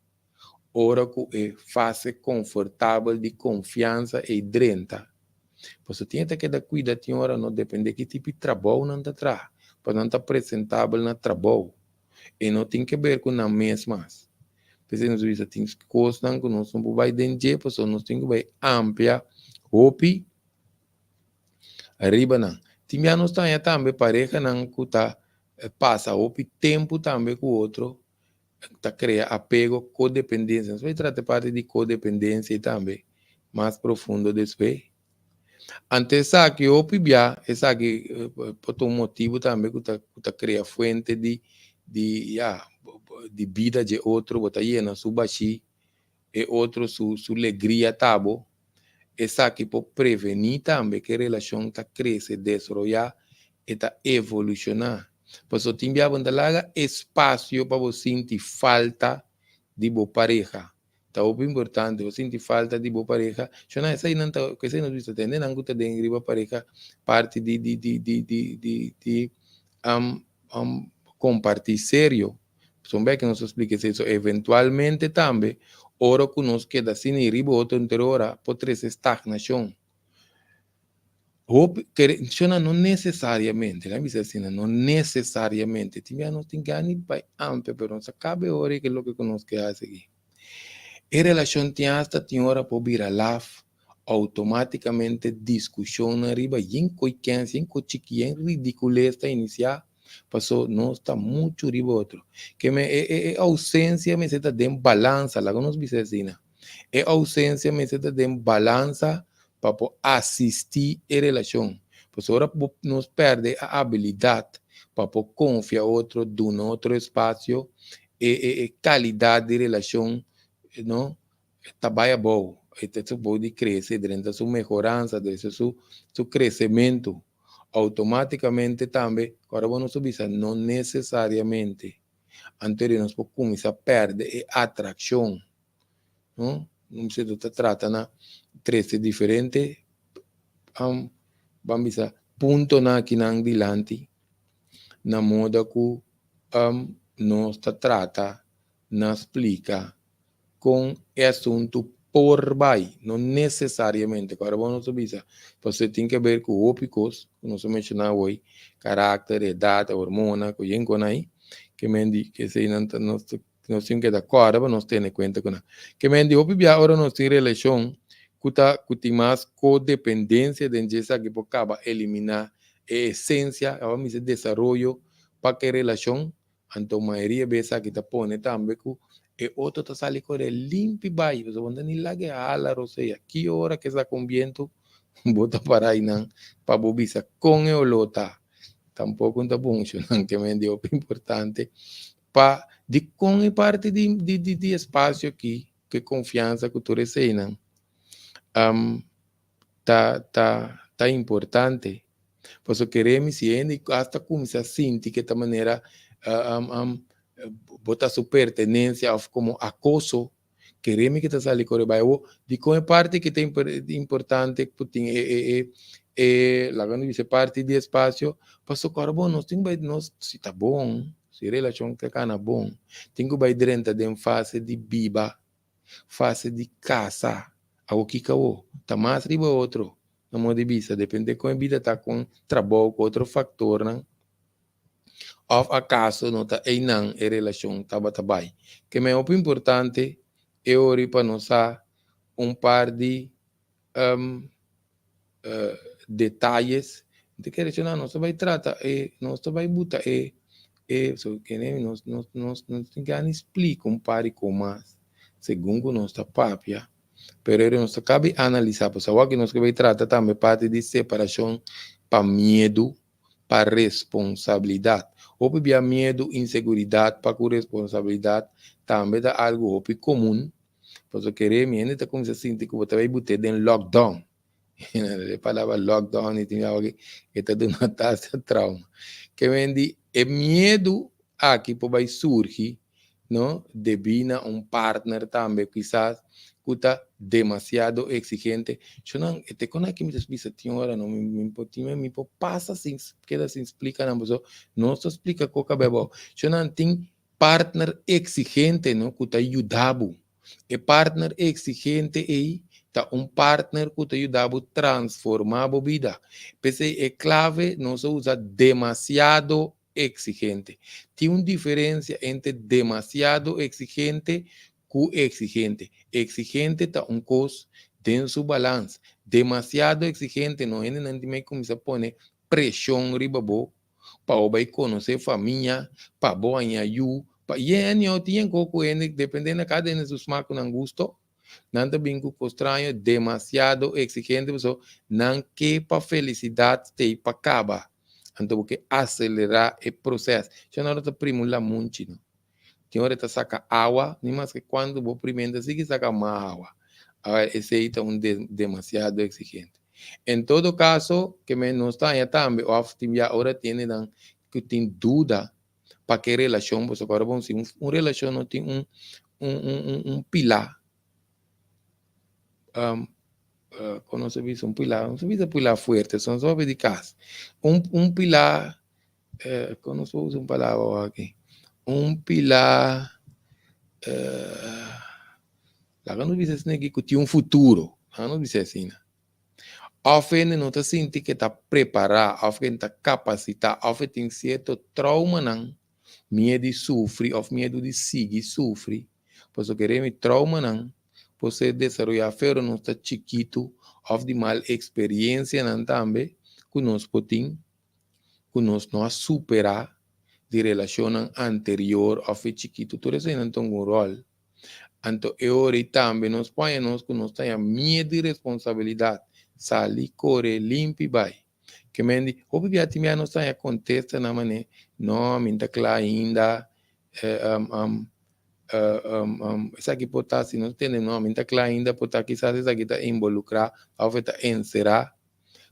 hora que é fase confortável de confiança e drenta você tem que dar cuidado tem hora não depende que tipo de trabalho não tá traz para não tá apresentável na trabalho e não tem que ver com a mesma porque nós visa tem coisas que nós não vai dentro porque nós tem que ver amplia hopi arriba não. Timbia nós também pareja não que tá passa hopi tempo também com o outro tá cria apego codependência. Nós vai tratar parte de codependência também mais profundo depois. Antes que hopi bia, essa que por um motivo também que tá cria fonte de vida de outro, botar aí na sua baixi e outro sua alegria tabo. Essa que pode prevenir também que a relação está crescer, desarrollar e está evolucionar. Por isso, tem que espaço para você sentir falta de boa pareja. Está muito importante, você sentir falta de boa pareja. Já não é isso aí, não que você não está entendendo, não está dentro de boa pareja, parte de compartilhar sério. São bem que nos explique isso. Eventualmente também, ora que nos queda sin ribo outro inteiro hora pode ser estagnação. Não necessariamente, la misa assim, não necessariamente. Tinha não tem ganho para amplo, pero não sabe hora que é o que nos queda seguir. A relação tem hasta tem hora para vir a lá automaticamente discussão na riba, em coiquência, em cochiquinha, ridiculez está iniciar. Passou, não está muito riba outro. Que é ausência, me está de balança, lá que nos vicina. É ausência, me está de balança para assistir a relação. Pois agora nos perde a habilidade para confiar outro, do outro espaço, e qualidade de relação, não? Trabalha bom. Isso pode crescer dentro da sua melhorança, dentro do seu crescimento. Automaticamente também, agora vamos subir, não necessariamente, anterior nós começar a perder a atração, não se trata de 13 diferentes, vamos dizer, pontos na que não dilante, na moda que nós trata, nos explica com o assunto por vai, não necessariamente. Agora vamos subir. Você tem que ver com ópicos, como nós mencionamos hoje, caráter, idade, hormona, que aí, que se não que nós temos que dar corda, mas nós temos conta com isso. Que me digo, agora nós temos relação que tem mais codependência de essa que acaba eliminar a essência, vamos dizer, desenvolvimento para que a relação, então a maioria vezes que está põe também que e outro está salindo com ele limpo e baixo, você não tem lá que ala, ou seja, que hora que está com viento, bota para aí não, para bobisa com o lota, tampouco está funcionando, que me digo importante, para de com a parte de espaço aqui, que confiança que tu recebes, tá importante. Por isso queremos se hasta começar a sentir que de maneira botar sua pertenência como acoso, queremos que está saindo com o de com parte que tem importante que tem lá quando diz parte de espaço, para o carbono nós temos nós se tá bom, se a relação que cana bom, tem que vai dentro de fase de biba, fase de caça, algo que caiu, tá mais riba outro. No modo de vista, depende de como a vida está com trabalho, com outro fator, né? Of acaso, não está aí não, a relação estava bem. Que é muito importante, é ori para nós par de detalhes de que relação nós vai tratar, nós vai botar, so que nem nós tem que explicar par de comas, segundo nossa papia. Pero nós cabe analisar, por saber que nós vai tratar também parte de separação para medo, para responsabilidade. Ou para medo, inseguridade, para responsabilidade, também é algo comum. Por isso, querer, minha está como se sente que você vai botar em lockdown. A palavra lockdown, e tem algo que está dando uma taxa de trauma. Que vem é medo aqui vai surgir, não? Devido a partner também, quizás, que está demasiado exigente. Eu não, te conheço que me diz, senhora, não me passa assim, queda sem explicar, não se explica qualquer bebo. Eu não tenho partner exigente, não? Que está ajudando. E partner exigente aí, tá partner que te ajudava a transformar a vida. Pensei, é clave, não se usa demasiado exigente. Tem uma diferença entre demasiado exigente e exigente. Exigente está coisa tem seu balanço. Demasiado exigente, não é nem como se põe pressão riba para conhecer família, para boa ayu, e eu tinha coco dependendo de cada um dos marcos não gosto. Não também que estranho demasiado exigente, não que para felicidade tem para acabar. Então, porque acelerar o processo. Já não está primo lá muito, não. Tem hora que saca água, nem mais que quando vou primeiro, assim que saca mais água. Agora, esse aí está demasiado exigente. Em todo caso, que me não está aí também, o aftim agora que tem dúvida para que relação, você agora vamos dizer, uma relação não tem um pilar. Quando se dice un pilar, no se dice pilar fuerte, son solo de casa. Un pilar, ¿cómo se usa un palabra aquí? Un pilar, la que no dice que tiene un futuro, no dice así. Ofende não te sente que está preparado, ofende está capacitado, ofende tem certo trauma, não, medo de sofrer, ou medo de seguir sofrer. Por isso queremos trauma, não, você desenvolver ferro não está chiquito, ou de mal experiência, não também, que nós podemos, que nós não superar de relação anterior, ou chiquito, tudo isso não tem um rol. Então, eu também nós põemos que nós tenhamos medo de responsabilidade. Sali, corre, limpe, vai. Que me diz, o bebê até não está contesta na maneira, não, me está claro ainda, essa aqui pode estar, se não tem, não, me está claro ainda, pode estar, quizás essa aqui está involucrar, ou está encerrar,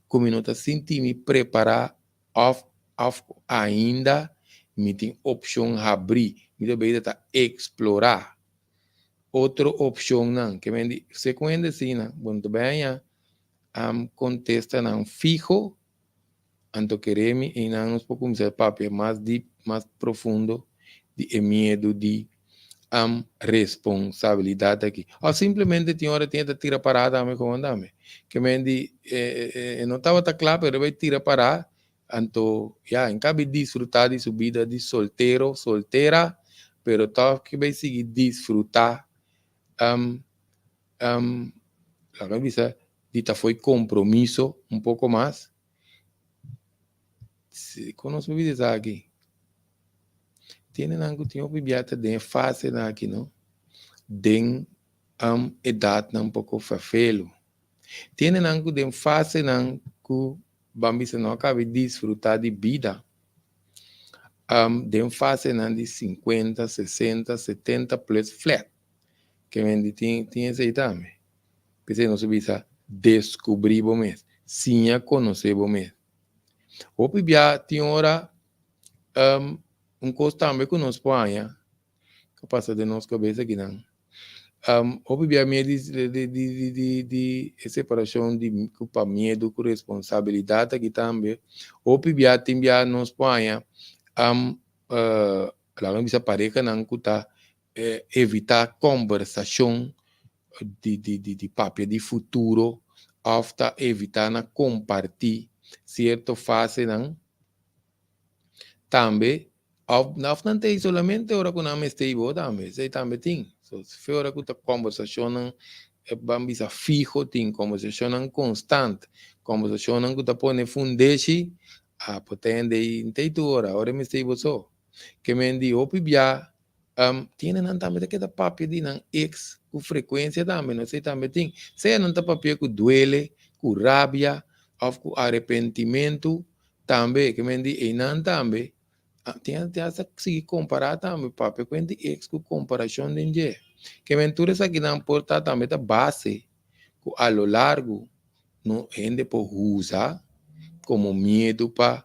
como não está sentindo me preparar, ainda, me tem opção abrir, me deve estar explorar. Outra opção, não, que me diz, se conhece assim, não, bom, bem, contesta não fijo, anto queremos e não nos pouco mais papel mais deep, mais profundo de medo de responsabilidade aqui. Ou simplesmente tem hora tem que tirar parada me comandame. Que me di não estava tá claro, mas vai tirar parar. Anto em cabe desfrutar de sua vida de solteiro, solteira, pero tal que vai seguir desfrutar la camisa dita foi compromisso um pouco mais. Se conosco vídeos aqui, tem algo que tem biata de fase aqui, não? Den idade não um pouco fafelo. Tem algo de fase não que bambisa não acaba de desfrutar de vida. De fase não de 50, 60, 70 plus flat. Que vende tem esse também. Porque não se bisa descobrir bom mês, sim a conhecer bom mês. O pibia tem hora costume que nós põe, que passa de nossa cabeça aqui não. O pibia medo de separação de culpa, medo, com responsabilidade aqui também. O pibia tem bia nós põe, lá não bisa pareja não cuta evitar conversação de papel de futuro, ofta evitar na compartilhar certa fase não também não tem isolamento hora que não esteja também sei também tem se hora que a conversação não bambisa fijo tem conversação não constante conversação não que tá põe fundeixe potente tem tu hora me esteja só que me di opibia tiene não também que da papel de não ex com frequência também não sei também tem se não tá papel que duele com rabia ou com arrependimento também que me di e não também tem que seguir comparar também papel com ex com comparação de dia que mentura essa que não importa também da base que a lo largo não rende por usar como medo para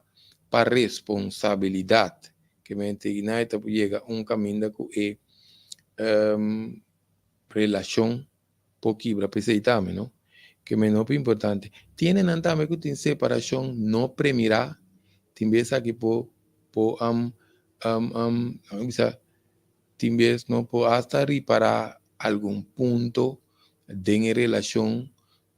responsabilidade que mente não chega caminho que é relação por quebra pensei também não que é não importante tiene não também que tem separação não premirar tem vez aqui por tem vez não por hasta reparar algum ponto de relação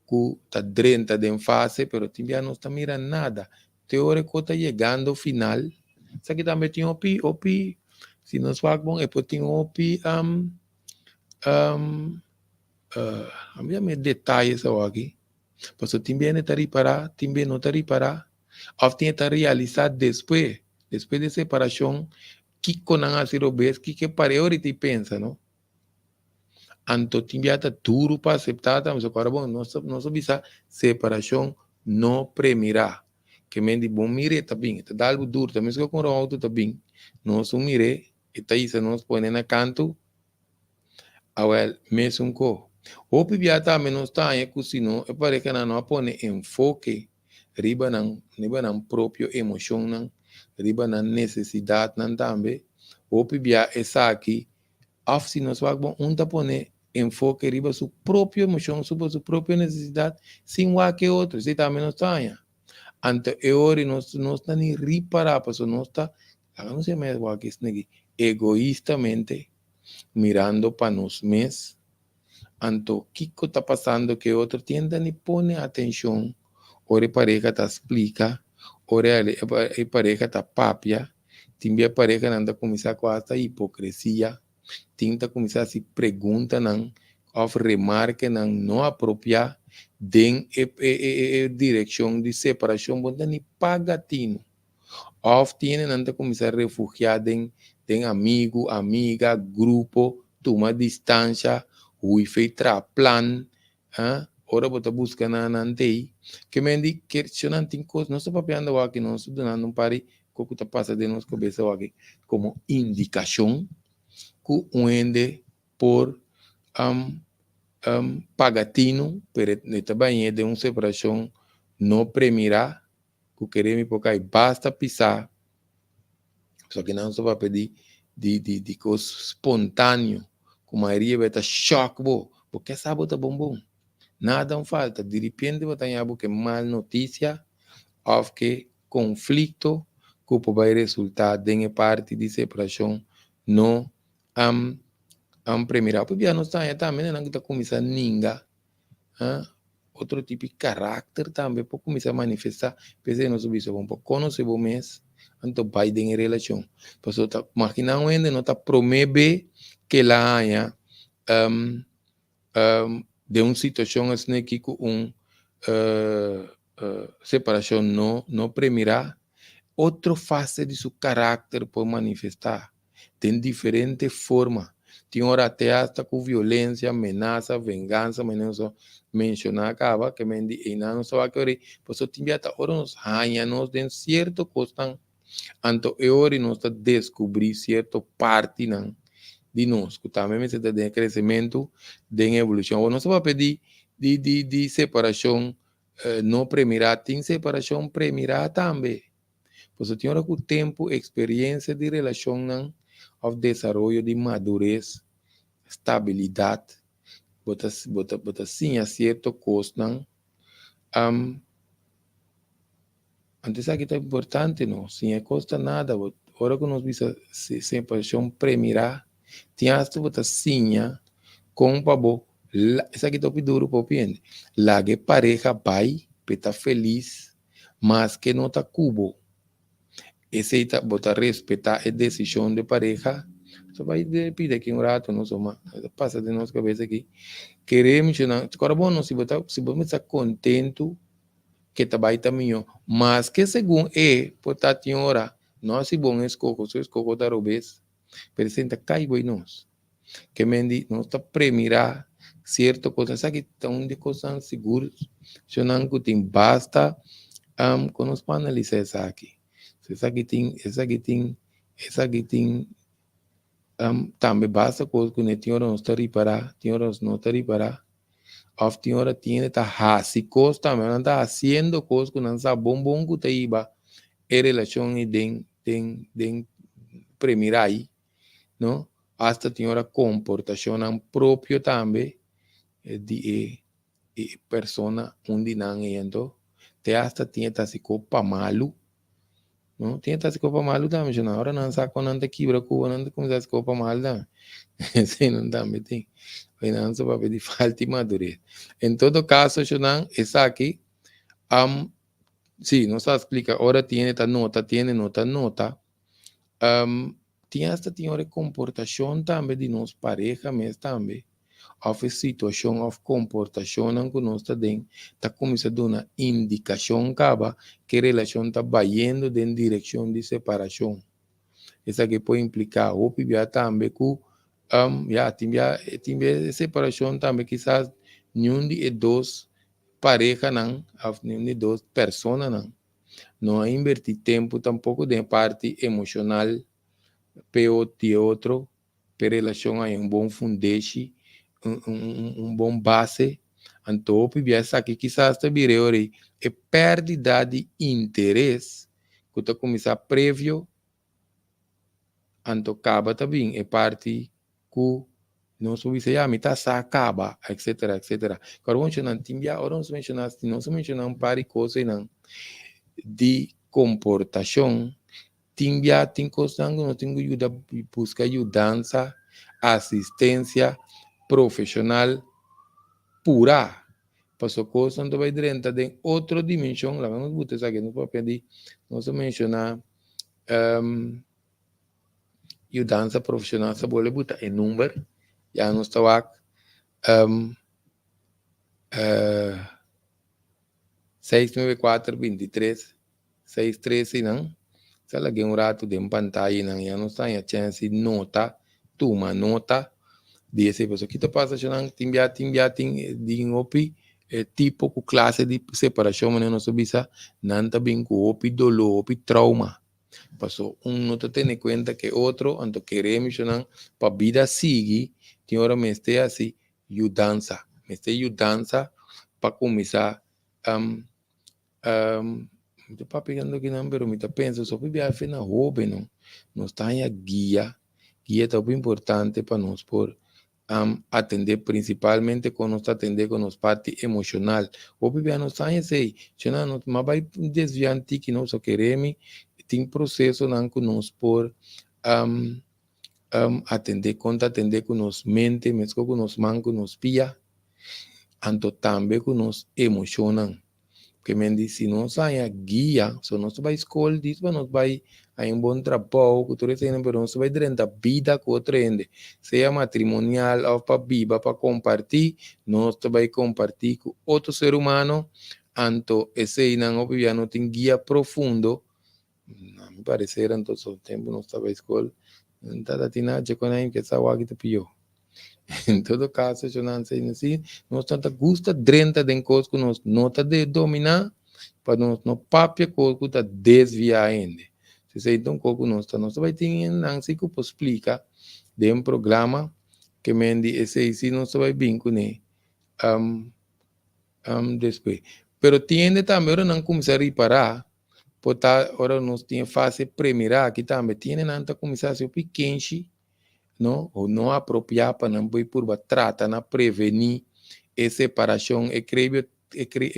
que está dentro de fase pero tem vez não está mirando nada teórico está chegando ao final isso aqui também tem OP se nós falamos depois tem OP a minha detalhes aqui porque tem bem está reparar tem bem não está reparar ou tem que realizar depois de separação que com a cirobes que priority pensa não anto tem bem está duro para aceitar mas agora bom não bisa separação não premirar que me di bom mire tá bem tá dá algo duro também se eu com o auto tá bem não sou mire e tá isso não se põe na canto well mesmo co o pibiata menos tá aí que se não parece que não põe enfoque riba nan próprio emoção nan riba na necessidade nan também o pibia essa aqui af se nós vamos tá põe enfoque riba sua própria emoção sobre sua própria necessidade sem o que outro se também não está aí ante eori nós está nem reparar para nós está não sei mais o que é egoístamente mirando para nós mesmos anto que está passando que outro tenta nem põe atenção ora pareja ta explica ora a pareja ta papia timbia pareja nanda começar com esta hipocrisia tinta começar a se pergunta não of remarque não apropriar den direção de separação bota ni pagatino of tiene nanda começar a refugiar den amigo amiga grupo toma distância uifeitra plan ora bota busca na nantei que me di questionando tem coisas não estou papiando aqui não estou dando pare que está passa de nossa cabeça aqui como indicação que ende por pagatino pero também é de uma separação não premirar que queremos porque basta pisar só que não só para pedir de coisa espontâneo como a maioria vai estar choque porque sabe tá bom nada falta de repente vai ter que mal notícia ou que conflito que vai resultar em parte de separação não premirar porque não está também não está começando ninguém outro tipo de caráter também para começar a manifestar pensei não subir só um pouco conhecer o mês anto vai em relação. Passo tá imaginando ainda não tá promete que lá haya de uma situação assim que com separação não primeira, outra fase de seu caráter pode manifestar. Tem diferente forma. Tem hora até hasta com violência, ameaça, vingança, menos mencionar acaba que me di não só que ori, pois o time até hora nos ganha, nos den certo costan, anto e ori nos tá descobrir certo parte não de nós, que também me senta de crescimento, de evolução. Ou não se vai pedir de separação não premirar, tem separação premirar também. Pois eu tenho com o tempo, experiência de relação não, ao desenvolvimento de madurez, estabilidade, bota sim a certo custo não. Antes aqui é importante, não, sem custa nada, agora que nós visa separação premirar, tem hasta bota sim com pabo, essa aqui top duro para piende. La que pareja vai, peta feliz, mas que não tá cubo. Esse está botar respeitar a decisão de pareja. Só vai pedir aqui um rato, não soma. Passa de nossa cabeça aqui. Queremos, não. Agora, bom, se você está contente, que trabalha também, mas que segundo pode estar em hora, não se bom escoco, se escoco da robês, presenta caibo em nós. Que mendi, não está premirar certo coisa, sabe que estão de coisas seguras, se não tem basta, quando nós analisar isso aqui. Essa aqui tem, também basta coisa que não tem hora não está reparar, tem hora não está reparar, of tem hora tem tá hasi coisa também, não está fazendo coisa que não sabe bom que tá iba, é relação e den premirar aí, não? Hasta tem hora comportação próprio também, de persona onde não é, então, te hasta tinha tá se copa malo, não tinha tá se copa malo também, já na hora não sabe quando anda quebra cuba, não começa a se copa malo também, assim não também tem, aí não só para pedir falta de madurez. Em todo caso, já não, essa aqui, sim, não se explica, ahora tiene nota, tinha hasta tinha hora comportação também de nos pareja, mas também, of situação, of comportação que nós está dentro, está começando a dar uma indicação que a relação está indo em direção de separação. Essa aqui pode implicar, ou pibia também que, tinha separação também, quizás, nenhum de dois parejas, não, nenhum de duas pessoas, não há invertir tempo tampoco de parte emocional, pero de outro, per relação a bom fundeixe, bom base, então, essa aqui quizás te vire ori, é perda de interesse, que tu começar prévio, então acaba também, é parte que não se diz, a mitad se acaba, etc, etc. Agora, vamos mencionar, não se mencionar um par de coisas, não, de comportação, tem coisas que não tem ajuda, busca ajudança, assistência profissional pura. Passou coisa não vai direto de outra dimensão, lá vamos botar isso aqui no papel de, nós mencionar, ajudança profissional, se pode botar em número, já não está lá, 694-23, 613, não? Se ela tem rato de pantalla, não, já não está a chance de nota, toma nota, de essa pessoa que te passa, não, tem de opi, tipo com classe de separação, mas não sabe se não está bem com opi dolor, opi trauma. Passou não está tendo em conta que outro, então queremos, não, para a vida seguir, tem hora me esteja assim, ajudança, para começar, eu estou pegando aqui não, pero me está pensando, só para ver na roupa, não está em guia é muito importante para nós por atender principalmente quando nós atender com nossa parte emocional. O bebê não está em sei, não vai desviar que nós só queremos, tem processo não que nós por atender com nossa mente, mesmo com nossa mão, com nossa pia, então também com nossa emocional. que me diz, se nós saia guia, se nós vai escola, diz, nós vai a um bom trabalho, que tudo isso, pero nós vai durante a vida que outro ende, seja matrimonial ou para viva, para compartilhar, nós vai compartilhar com outro ser humano, anto esse não não tem guia profundo, a me parecer, anto o tempo nós estava escola, não está tinha de quando que essa água te pior. Em todo caso, eu não sei assim, nós tanta gusta drenta de coisas que nós nota de dominar, para nós não papia coisa que está desviar ainda. Se você então coisa nós vai ter não sei que explica de um programa que me diz esse nós vai bem com ele, depois. Pero tiende também ora não começar a reparar, porque ora nós tinha fase primeira aqui também tiene nanta começar a ser pequeno, não? Ou não apropriar para não ir por trata na prevenir a separação e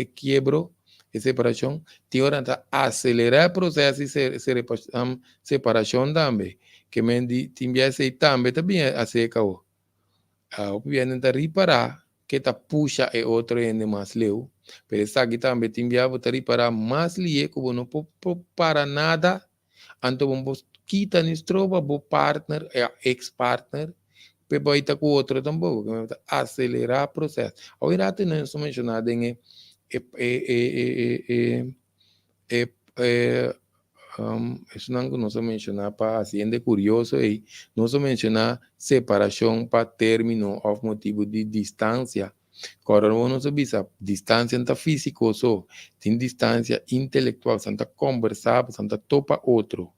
quebro a separação tem hora de acelerar o processo de separação também que me tem também a seca o obviamente reparar que tá puxa e outro ainda mais leu pero essa aqui também tem que reparar mais lie que não para nada anto vamos quita nistrova bo partner ex-partner pero aí tá com outro também acelerar o processo agora tem não só mencionado em isso não nós mencionar para assim curioso aí nós mencionar separação para término ou motivo de distância agora nós sabemos distância não físico só tem distância intelectual santa conversar santa topa outro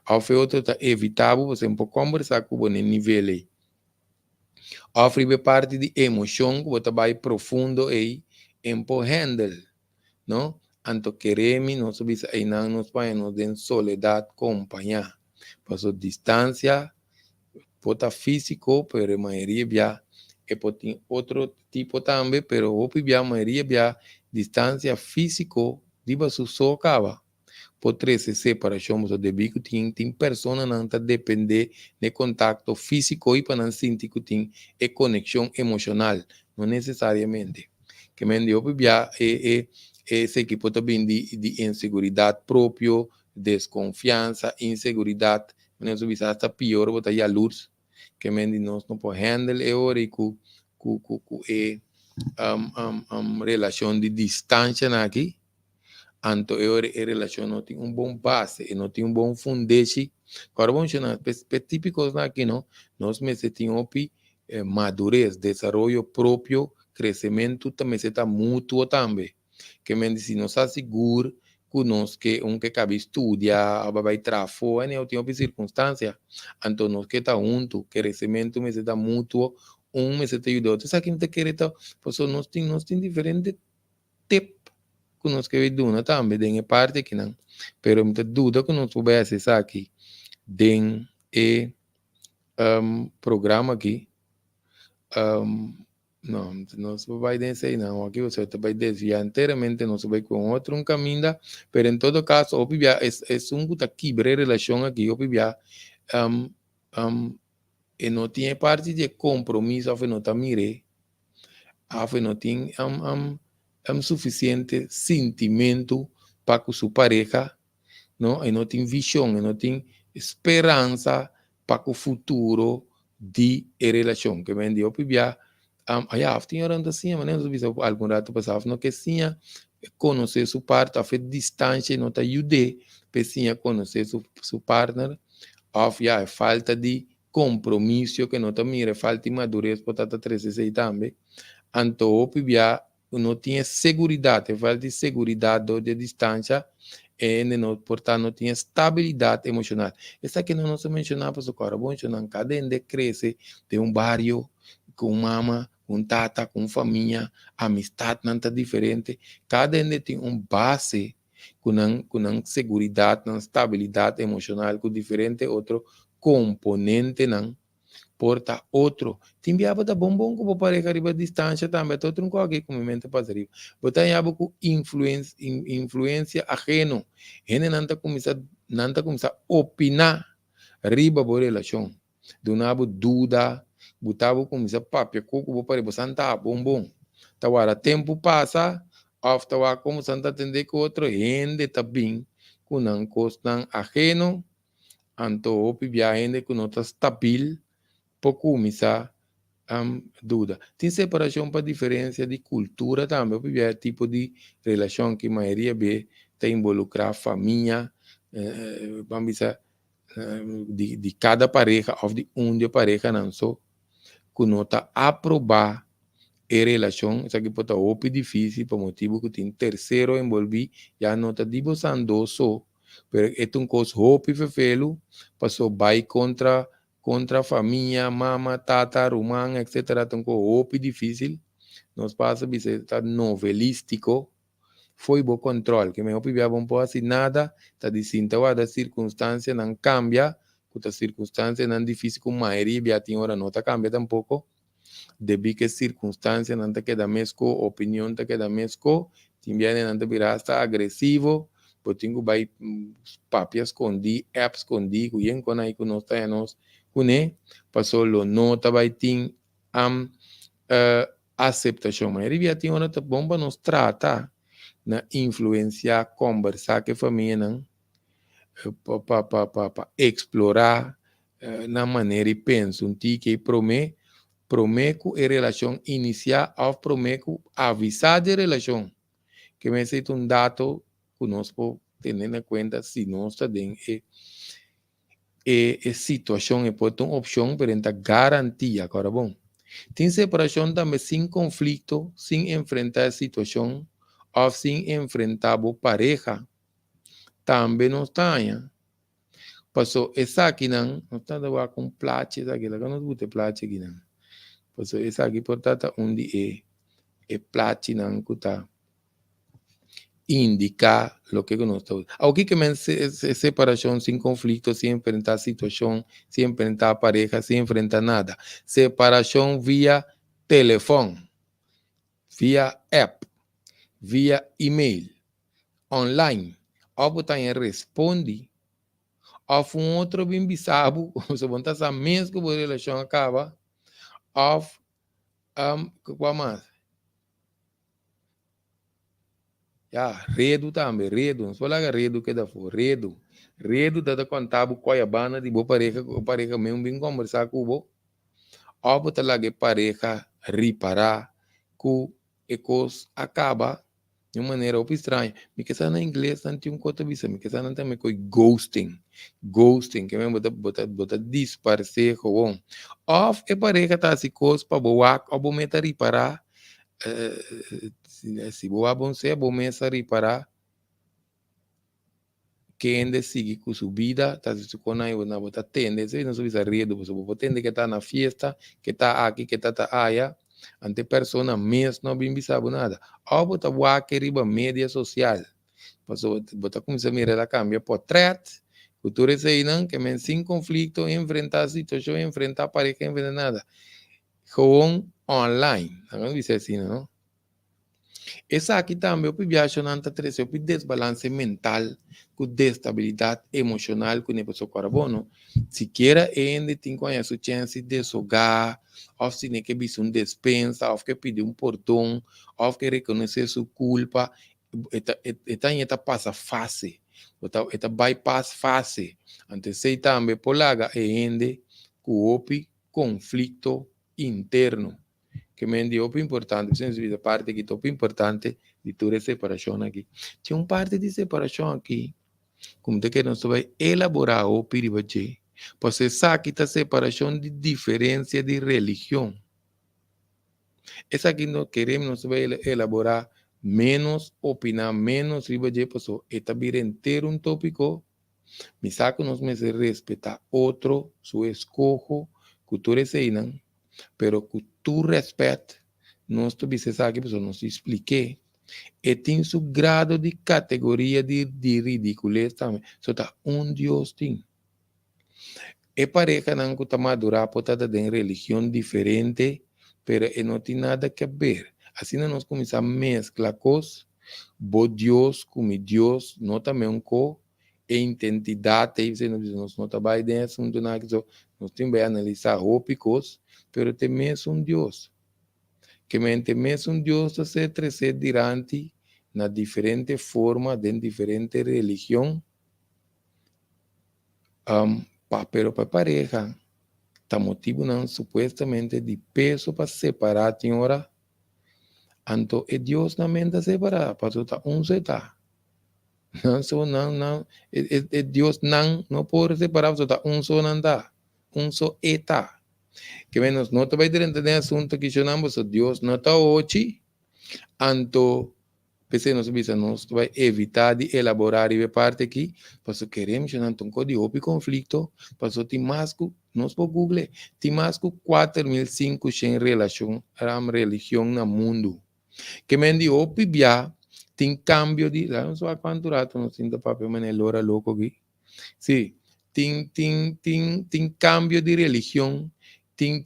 ao fe outro está evitável você pode conversar com o nível aí ao fe parte de emoção que você vai profundo aí em po handle não anto queremos nós sabemos aí não nos vai nos den soledade companhia por distância pode físico pero a maioria via e pode outro tipo também pero a maioria via distância físico diba su socava por três separação você deve que tem pessoa não tá depender de contato físico e para não sentir que tem conexão emocional não necessariamente que me deu via esse equipo também de inseguridade próprio desconfiança inseguridade não se visa hasta pior botar a luz que me nós não pode handle e ora com relação de distância aqui anto a relação não tem bom base e não tem bom fundamento agora vamos chamar típicos aqui não nós temos madurez desenvolvimento próprio crescimento também está mútuo também que me diz nós assegura que nós que cabe estudar vai trabalhar fora né tem uma circunstância então nós que está junto crescimento me está mútuo me está ajuda outro sabe que me quer então nós tem diferente tipo que nós que veio também tem parte que não pero me dúvida que nós podemos acessar aqui tem programa aqui não, não se vai descer não, aqui você vai desviar inteiramente, não se vai com outro caminho, mas em todo caso, obviamente, é que quebrar relação aqui, obviamente, e não tem parte de compromisso, a não está mire, a não tem suficiente sentimento para com sua pareja, não? E não tem visão, e não tem esperança para o futuro de relação, que vem de obviamente, tinha orando assim, mas não sabia algum rato passava, não que sim, conhecer sua parte, a distância, não te ajude, para conhecer seu partner, a falta de compromisso, que não te mira, falta de madurez, para estar aí também, então, não tinha segurança, falta de segurança de distância, e não, portanto, não tinha estabilidade emocional. Essa aqui não se mencionava, mas agora, bom, não cada um cresce de bairro, com mama, com tata, com família, amistade não está diferente. Cada um tem base com segurança, com estabilidade emocional, com diferente outro componente, não porta outro. Timbiaba da bombom com pareja arriba distância também, outro com alguém com mente para arriba. Botar yabo com influência ajeno. Ele não está começando a opinar riba por relação. Do nabo dúvida, botava começar papia, coco para você santa bombom. Tawara tempo passa, After wa como santa atender com outro gente também, com não costan ajeno, anto opi viajende com outra stabil, pouco misa dúvida. Tem separação para diferença de cultura também, porque é tipo de relação que a maioria vê, tem involucrar a família, vamos dizer, de cada pareja, ou de de pareja, não só, que nota aprovar a relação, isso aqui pode ser difícil, por motivo que tem terceiro envolvido, já nota divorciando só, mas é um coisa hope fefelo, passou vai contra a família, mama, tata, rumã, etc. Então, hope difícil, nós passa a ser novelístico, foi bom controle, que me hope via bom assim nada, está distinto a da circunstância não cambia, que a circunstância não difícil como maioria via tem hora não tá cambia tampouco, debi que circunstância não te queda mesco, opinião te queda mesco, também não te virasta agressivo, porque tenho vai papia escondi, apps escondi, cuyen con aí que nós temos, cune, passou lo nota vai ter aceitação, mas ele já tem uma bomba nos trata, na influenciar, conversar com a família, não, para explorar na maneira e pensa, um tique e prometo a relação iniciar ou prometo avisar de relação, que me aceita um dado que nós podemos ter em conta se nós temos a situação, e pode ter uma opção para garantia, agora bom. Tem separação também sem conflito, sem enfrentar a situação, ou sem enfrentar a pareja, também não está, passou essa aqui não está com plate, essa aqui, não não tem plate aqui não. Passou essa aqui, portanto, onde é plate não que está indicar o que nós estamos. O que é separação sem conflito, sem enfrentar a situação, sem enfrentar a pareja, sem enfrentar nada. Separação via telefone, via app, via e-mail, online. Ou você responde, ou um outro bem bizarro, você vai estar mesmo que a relação acaba, ou qual mais? Ya, redo também, redo. Não só lá redo que dá for, redo. Redo dá contar o coiabana de boa pareja mesmo bem conversar com o bo. Ou botar lá que pareja reparar que a coisa acaba de uma maneira ou estranha. Me que na inglês não tem coisa visa, me que não também com ghosting. Ghosting, que mesmo botar disparecer com um. Ou a pareja tá se coisa para boa, ou bom meta reparar. Se boa bom ser, bom mesa reparar que ainda sigue com sua vida, está se conhecendo na bota tende, se não subir a rede, você pode tende que está na fiesta, que está aqui, que está allá, ante persona mesmo não bem sabe nada. Ou bota boa que riba mídia social, você bota começar a mirar a cambia portrait, cultura aí não, que men sem conflito, enfrentar a situação, enfrentar a pareja, enfrentar nada. Com online, não dizer assim, não? Essa aqui também, eu viajo na eu desbalance mental, com destabilidade emocional, com a pessoa carbono. Se quer ainda tem a chance de jogar, ou se tem que pedir uma despensa, ou que pedir um portão, ou que reconhecer sua culpa, esta passa fácil, esta bypass fácil. Antes sei também, polaga ainda, com o conflito interno. Que me dio importante, sem dúvida, parte que top importante de toda separação aqui. Tinha uma parte de separação aqui, como de que nós vai elaborar o piribaje. Você sabe que a separação de diferença de religião. Essa aqui nós queremos, nós vai elaborar menos, opinar menos, ribaje, passou, eta vir inteiro um tópico, me saco nós me respeitar outro, sua escojo, cultura se não, pero que tu respeito, nós tu bises aqui, pessoal, nós expliquei, e tem seu grado de categoria de ridiculez também. Só tá Deus tem. E pareja não que tá madurar, pode estar de religião diferente, pero não tem nada que ver. Assim nós começamos a mesclar coisas, bo Deus como Deus, não também um co, e identidade, nós não trabalhamos em assunto, nós temos que analisar roupas, pero tem mesmo Deus. Que mente mesmo Deus se trazer diante na diferente forma, de diferente religião, pero para pareja, está motivo não, supuestamente de peso para separar, senhora. Anto é Deus na mente separar, para estar se está. Não, não, é Deus não pode separar, para estar só não dá. Só está. Que menos não te vai entender assunto que chamamos Deus não está hoje, anto PC nos visa nos vai evitar de elaborar e parte aqui, porque queremos não ter um código de conflito, porque timasco nos por Google, timasco 4.500 religião no mundo. Que me di opi bia, tem cambio de, não sei quanto rato não sinto papel, mas é hora louco aqui. Sim, tem cambio de religião, tem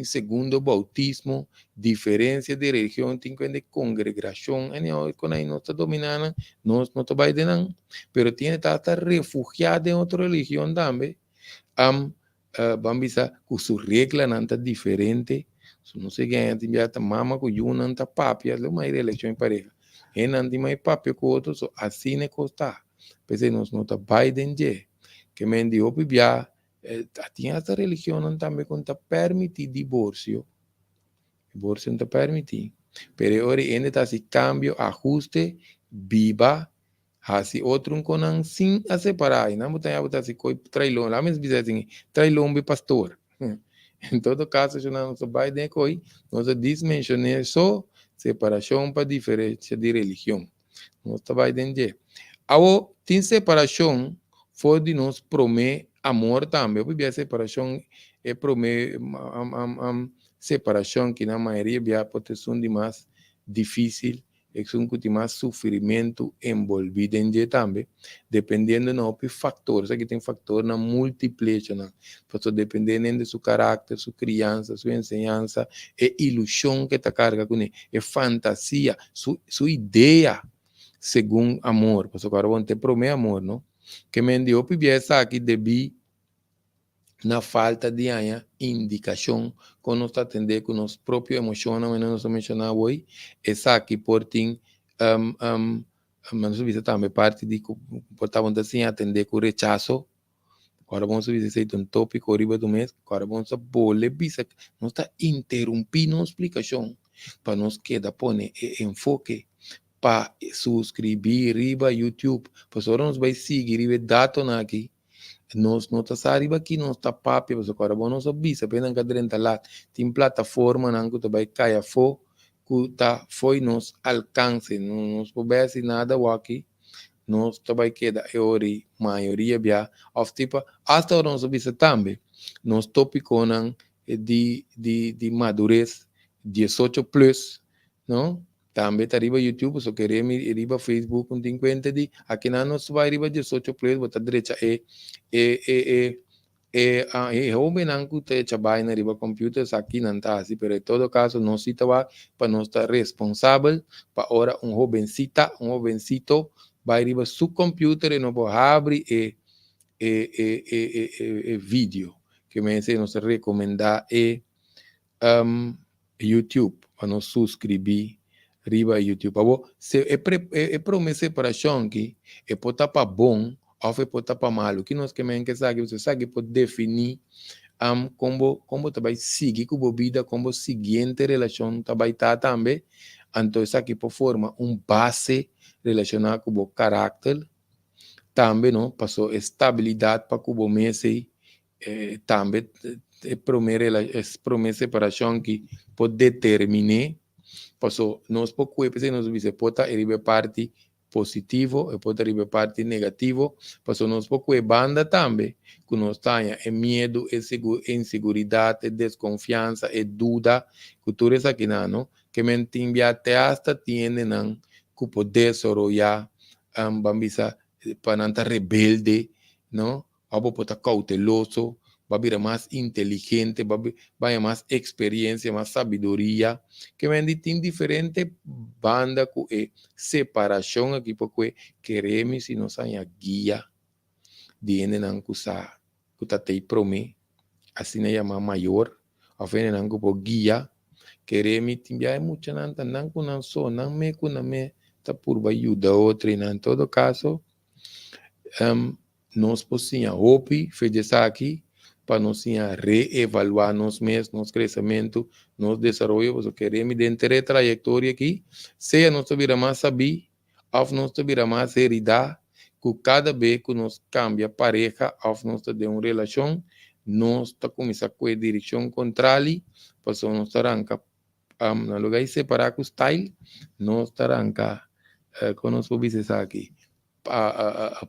segundo bautismo, diferença de religião, tem congregação, quando aí não está dominando, não está baidando, pero tem está refugiado em outra religião também, vamos dizer, com sua regra não está diferente, não sei quem é, tem já mama com you não está papi, é uma religião em pareja, e não tem mais papi com outros, assim é costa, porque nós não está baidando, que me dio pibia, tinha essa religião também que não permite divórcio não está permite, pero agora ainda está se cambio, ajuste, viva, assim outro com não sim a separar, e não botar se coi trailão, lá mesmo dizer assim, trailão be pastor, em todo caso já não se vai de coi, nós desmencionei só separação para diferença de religião, não está vai de, agora tem separação foi de nós prometer amor também. Eu a separação é prometer separação que na maioria pode ser de mais difícil, é um que tem mais sofrimento envolvido em dia também, dependendo de fatores. Aqui tem fator na multiplicação, porque dependendo de seu caráter, sua criança, sua ensinança, é ilusão que está carga com ele, é fantasia, sua ideia, segundo amor. Porque agora vão ter prometer amor, não? Que me dio pieza aqui debi na falta de indicação quando nós atender com nosso próprio emocional, mas nós mencionamos hoje, essa aqui por tem mas isso também parte de comportamento assim atender com rechaço. Agora vamos ver um tópico arriba do mês, agora vamos a boler bisa, nós está interrompindo a explicação para nós queda pôr enfoque para subscrever riba YouTube, pues ahora nos vai seguir riba dato na aqui, nós não está arriba aqui, nós está papi, pues agora vamos bisa, pena que dentro lá tem plataforma na que vai cair fo, que tá foi nos alcance, não nos pudesse nada o aqui, nós vai quedar ori maioria bia, of tipo, hasta ahora nós bisa também, nós tópico nan de madurez 18 plus, não? Também está arriba YouTube, só queremos arriba Facebook, com 50 de, aqui na nossa vai arriba 18 plus, botar direita homem não que te trabalha na arriba computers aqui não está assim, pero em todo caso não se está para nós estar responsável para ora jovencito vai arriba su computer e não pode abrir vídeo que me ensina nos recomendar YouTube para nos subscrever riba YouTube. Abo, se é promessa para que é pode para bom ou é pode para malo. Que nós queremos que você sabe pode definir como vai seguir com a vida, como seguinte relação vai estar também. Então, isso aqui por forma base relacionada com o caráter. Também, não, passou estabilidade para o mês também promessa para que pode determinar. Passou, nós pouco pensei nos vice pode arribar parte positivo e pode arribar parte negativo. Passou, nós pouco banda também, que nós tenha medo, inseguridade, desconfiança, dúvida, que tudo isso aqui não, que mentir até hasta tiene não, que poder desarrollar, vamos para não estar rebelde, não, algo pode estar cauteloso, vai vir mais inteligente, vai mais experiência, mais sabedoria, que vem de diferente banda com separação aqui, porque queremos se nós tenha guia de não usar, que está te promete, assim é chamar maior, a vem não com guia, queremos enviar muito não com não só, não me está por ayuda outra, em todo caso, nós possíamos hopi, fazer aqui, para nós reevaluar nós mesmos, nosso crescimento, nosso desenvolvimento, porque queremos dentro da trajetória aqui, seja nós tivermos mais saber, ou nós tivermos mais heredar, que cada vez que nós cambia pareja, ou nós temos uma relação, nós começamos com a direção contrária, para nós arranca, no lugar de separar com o style, nós arranca, como nós podemos dizer aqui,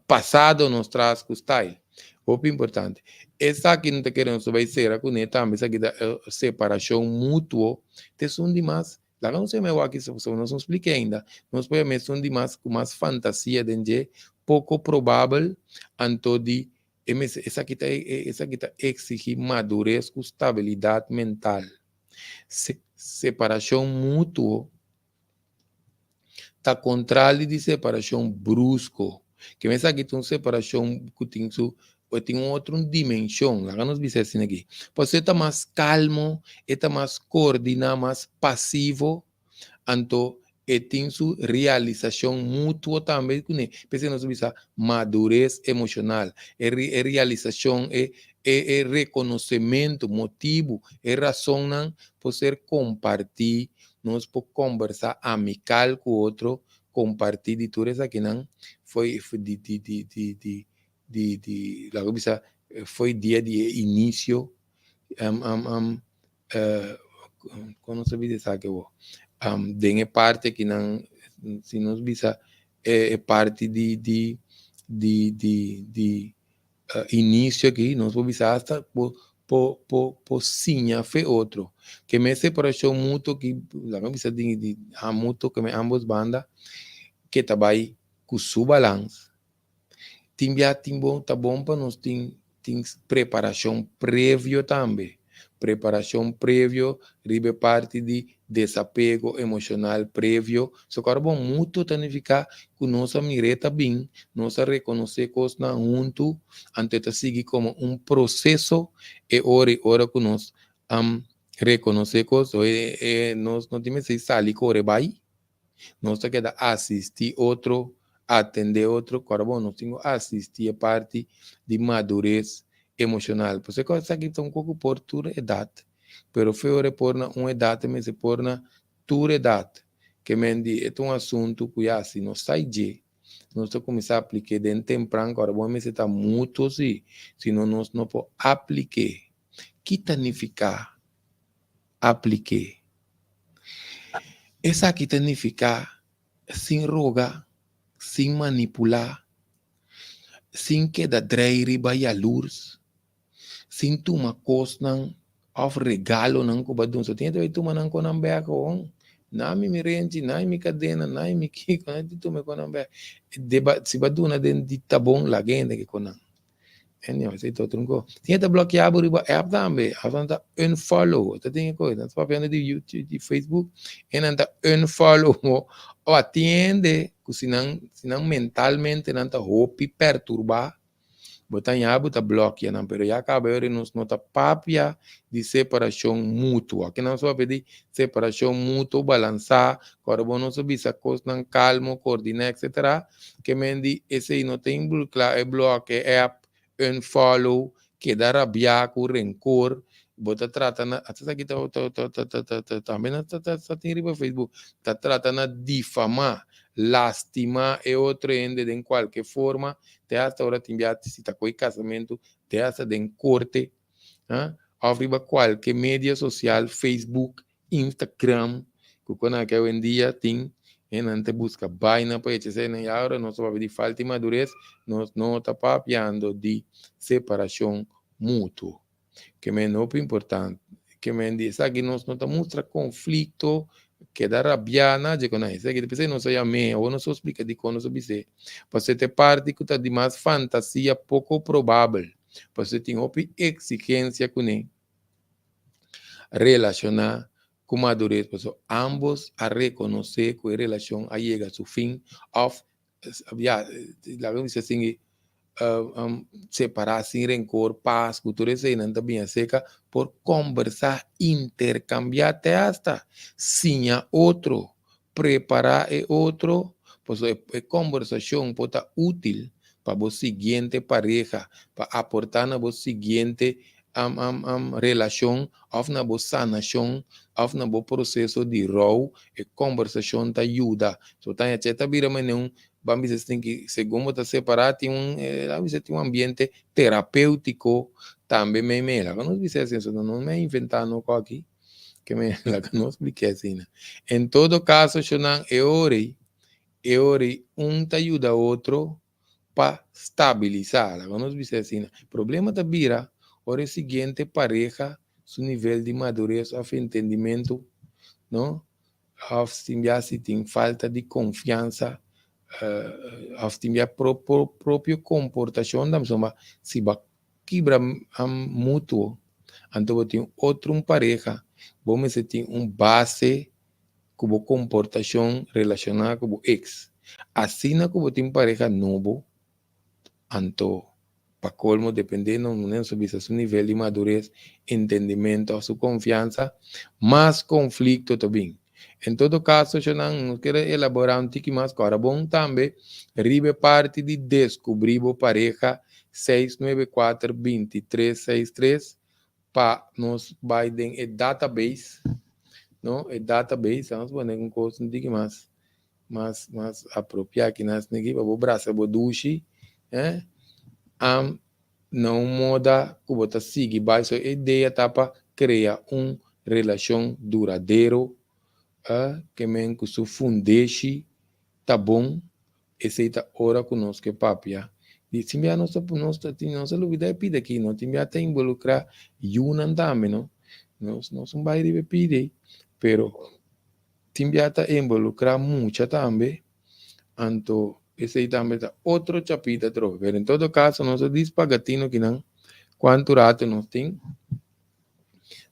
passado nos traz com o style. O importante. Essa aqui não está querendo vai ser com também, essa aqui da separação mútua, tem som demais. Lá não sei mais aqui, se não expliquei ainda. Nós podemos som demais com mais fantasia de pouco provável, anto de essa aqui está exigir madurez com estabilidade mental. Separação mútua está contrário de separação brusco. Que essa aqui tem uma separação que tem outra dimensão. Lá nos diz assim aqui. Você está mais calmo, está mais coordenado, mais passivo, então tem sua realização mútua também. Pensei nós diz madurez emocional, realização, reconhecimento, motivo, razão por ser compartir, nós podemos conversar amical com o outro, compartir de tudo isso aqui não foi foi dia de início como se diz aqui de parte que não se nos visa parte de início aqui nós vamos visar hasta por sinha foi outro que me separação mútuo que lá me visa de mútuo que me ambos bandas que trabalha com seu balanço tá bom para nós tem preparação prévia também preparação prévia ribe parte de desapego emocional prévio só que bom mútuo significa que nossa mireta bem nossa reconhecer coisas junto antes de seguir como processo e hora que nós reconhecer coisas nós não temos que sair correr vai nós temos que assistir outro atender outro bom nós temos que assistir a parte de madurez emocional porque coisa aqui está pouco por tua idade pero foi por uma idade mas por tua idade que mendi é assunto que assim não sai de nós temos que começar a aplicar dentro temprano agora bom mas está muito assim senão nós não podemos aplicar que significa aplicar essa aqui significa sem rogar sem manipular sem que da dreire vai a luz sem tomar coisa of regalo não que badun so tinha que tomar não com não bem com na me rente na me cadena na me que com a tu me com não bem se baduna den de tá bom lá gente que com não anyway sei todo tronco tinha que bloquear por app também avanta unfollow tá tem coisa tá vendo de YouTube de Facebook e anda unfollow ou atende que se não mentalmente não tá hopi perturbar botar tá bloqueia não pero já acaba de nos nota papia de separação mútua que não só pedir separação mútua balançar agora bom não subir essa coisa não calmo coordenar etc que mendi esse aí não tem bloqueia app unfollow que dá rabia com rancor bota trata na até aqui também tá tem riba Facebook tá tratando de difamar lastimar e outro ende de qualquer forma te hasta ahora te enviaste si está com casamento te hasta de corte arriba qualquer mídia social Facebook Instagram que quando que hoje em dia tem não te busca vaina para dizer nem agora nós vamos de falta de madurez nós não está papiando de separação mútua que é muito importante que me diz aqui nós não mostra conflito que dá rabiana de quando isso aqui depois não sei a mim ou não se explica de quando se diz você tem parte que está de mais fantasia pouco provável você tem uma exigência com ele relacionar com madurez ambos a reconhecer que a relação chega a seu fim of lá vamos dizer assim separar sem rancor, paz, cultura e não também seca por conversar, intercambiar até hasta sim a outro, preparar e outro pues a conversación pode estar útil para a seguinte pareja, para aportar na seguinte relação, ou na sanação, ou na processo de rol, a conversação te ajuda. So, tá a cheta vira menão, vamos dizer que, segundo está separado, tem um ambiente terapêutico também, lá. Quando nós dizemos assim, não me inventando aqui, que me lá que nós expliquei assim. Em todo caso, é hora, te ajuda outro para estabilizar. Quando nós dizemos assim, o problema da vira, hora seguinte, pareja, seu nível de madurez, ou entendimento, não? Se tem falta de confiança, se a própria comportação, se vai quebrar mútuo, então tem outro pareja, vamos dizer, tem base como comportação relacionada com o ex. Assim, como tem pareja novo, então, para colmo, dependendo sobre seu nível de madurez, entendimento, sua confiança, mais conflito também. Em todo caso, eu não quero elaborar um tique mais, agora bom também, ribe parte de descobrir a pareja 694-2363 para nos Biden e database, não? E database, vamos fazer um coisa um tique mais apropriado que nós aqui para o braço, para o duche, não muda como está seguir, mas a ideia tá para criar uma relação duradoura, que men que su fundeshi tá bom, esse tá hora conosco papia. E se me não se olvida pedir aqui, não tem até involucrar yunan também, não? Nós não vai pedir, pero tem até involucrar muito também, então esse também tá outro chapita troco. Pero em todo caso, nós diz pagatino que não, quanto rato nós tem.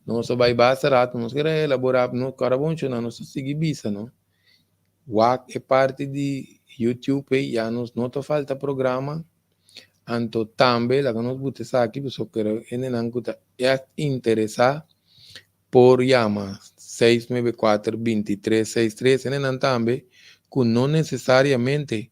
Nós vai basta rato, nós queremos elaborar, nós carabon nós seguir bisa, não? WAC é parte de YouTube, já nos não falta programa, então também, lá que nós botamos aqui, pessoal, quero é interessar por chama 694-2363, e também, que não necessariamente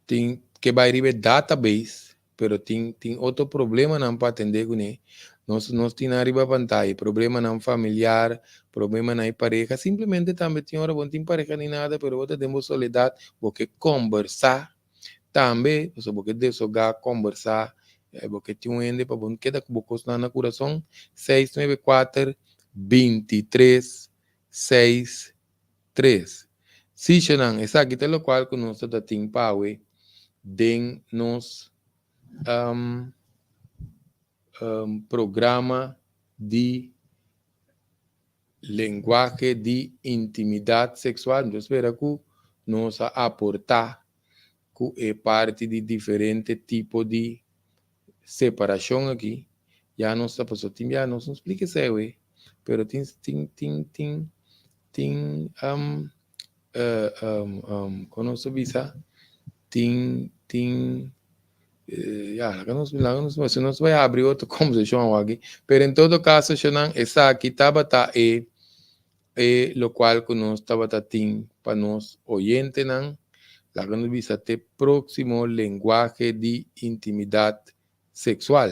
tem que vai receber database, pero tem outro problema não para atender com ele. Nós temos arriba pantalla, problema não familiar, problema não pareja, simplesmente também tem hora bom tem pareja nem nada, pero outra temos soledade, porque conversar também, porque desogar, conversar, porque tem ende para bom queda com você na coração 694-2363. Se não, essa aqui é o qual que nós está tem power de nos programa de linguagem de intimidade sexual. Então, espera que nos aportar que é parte de diferente tipo de separação aqui. Já não está passando, já não explica isso aí, pero tem quando se visa, tem se nós vai abrir outro conversação aqui, pero em todo caso, essa aqui estava lo qual que nós estava tem para nós oyente não, lá que nós visa ter próximo linguagem de intimidade sexual.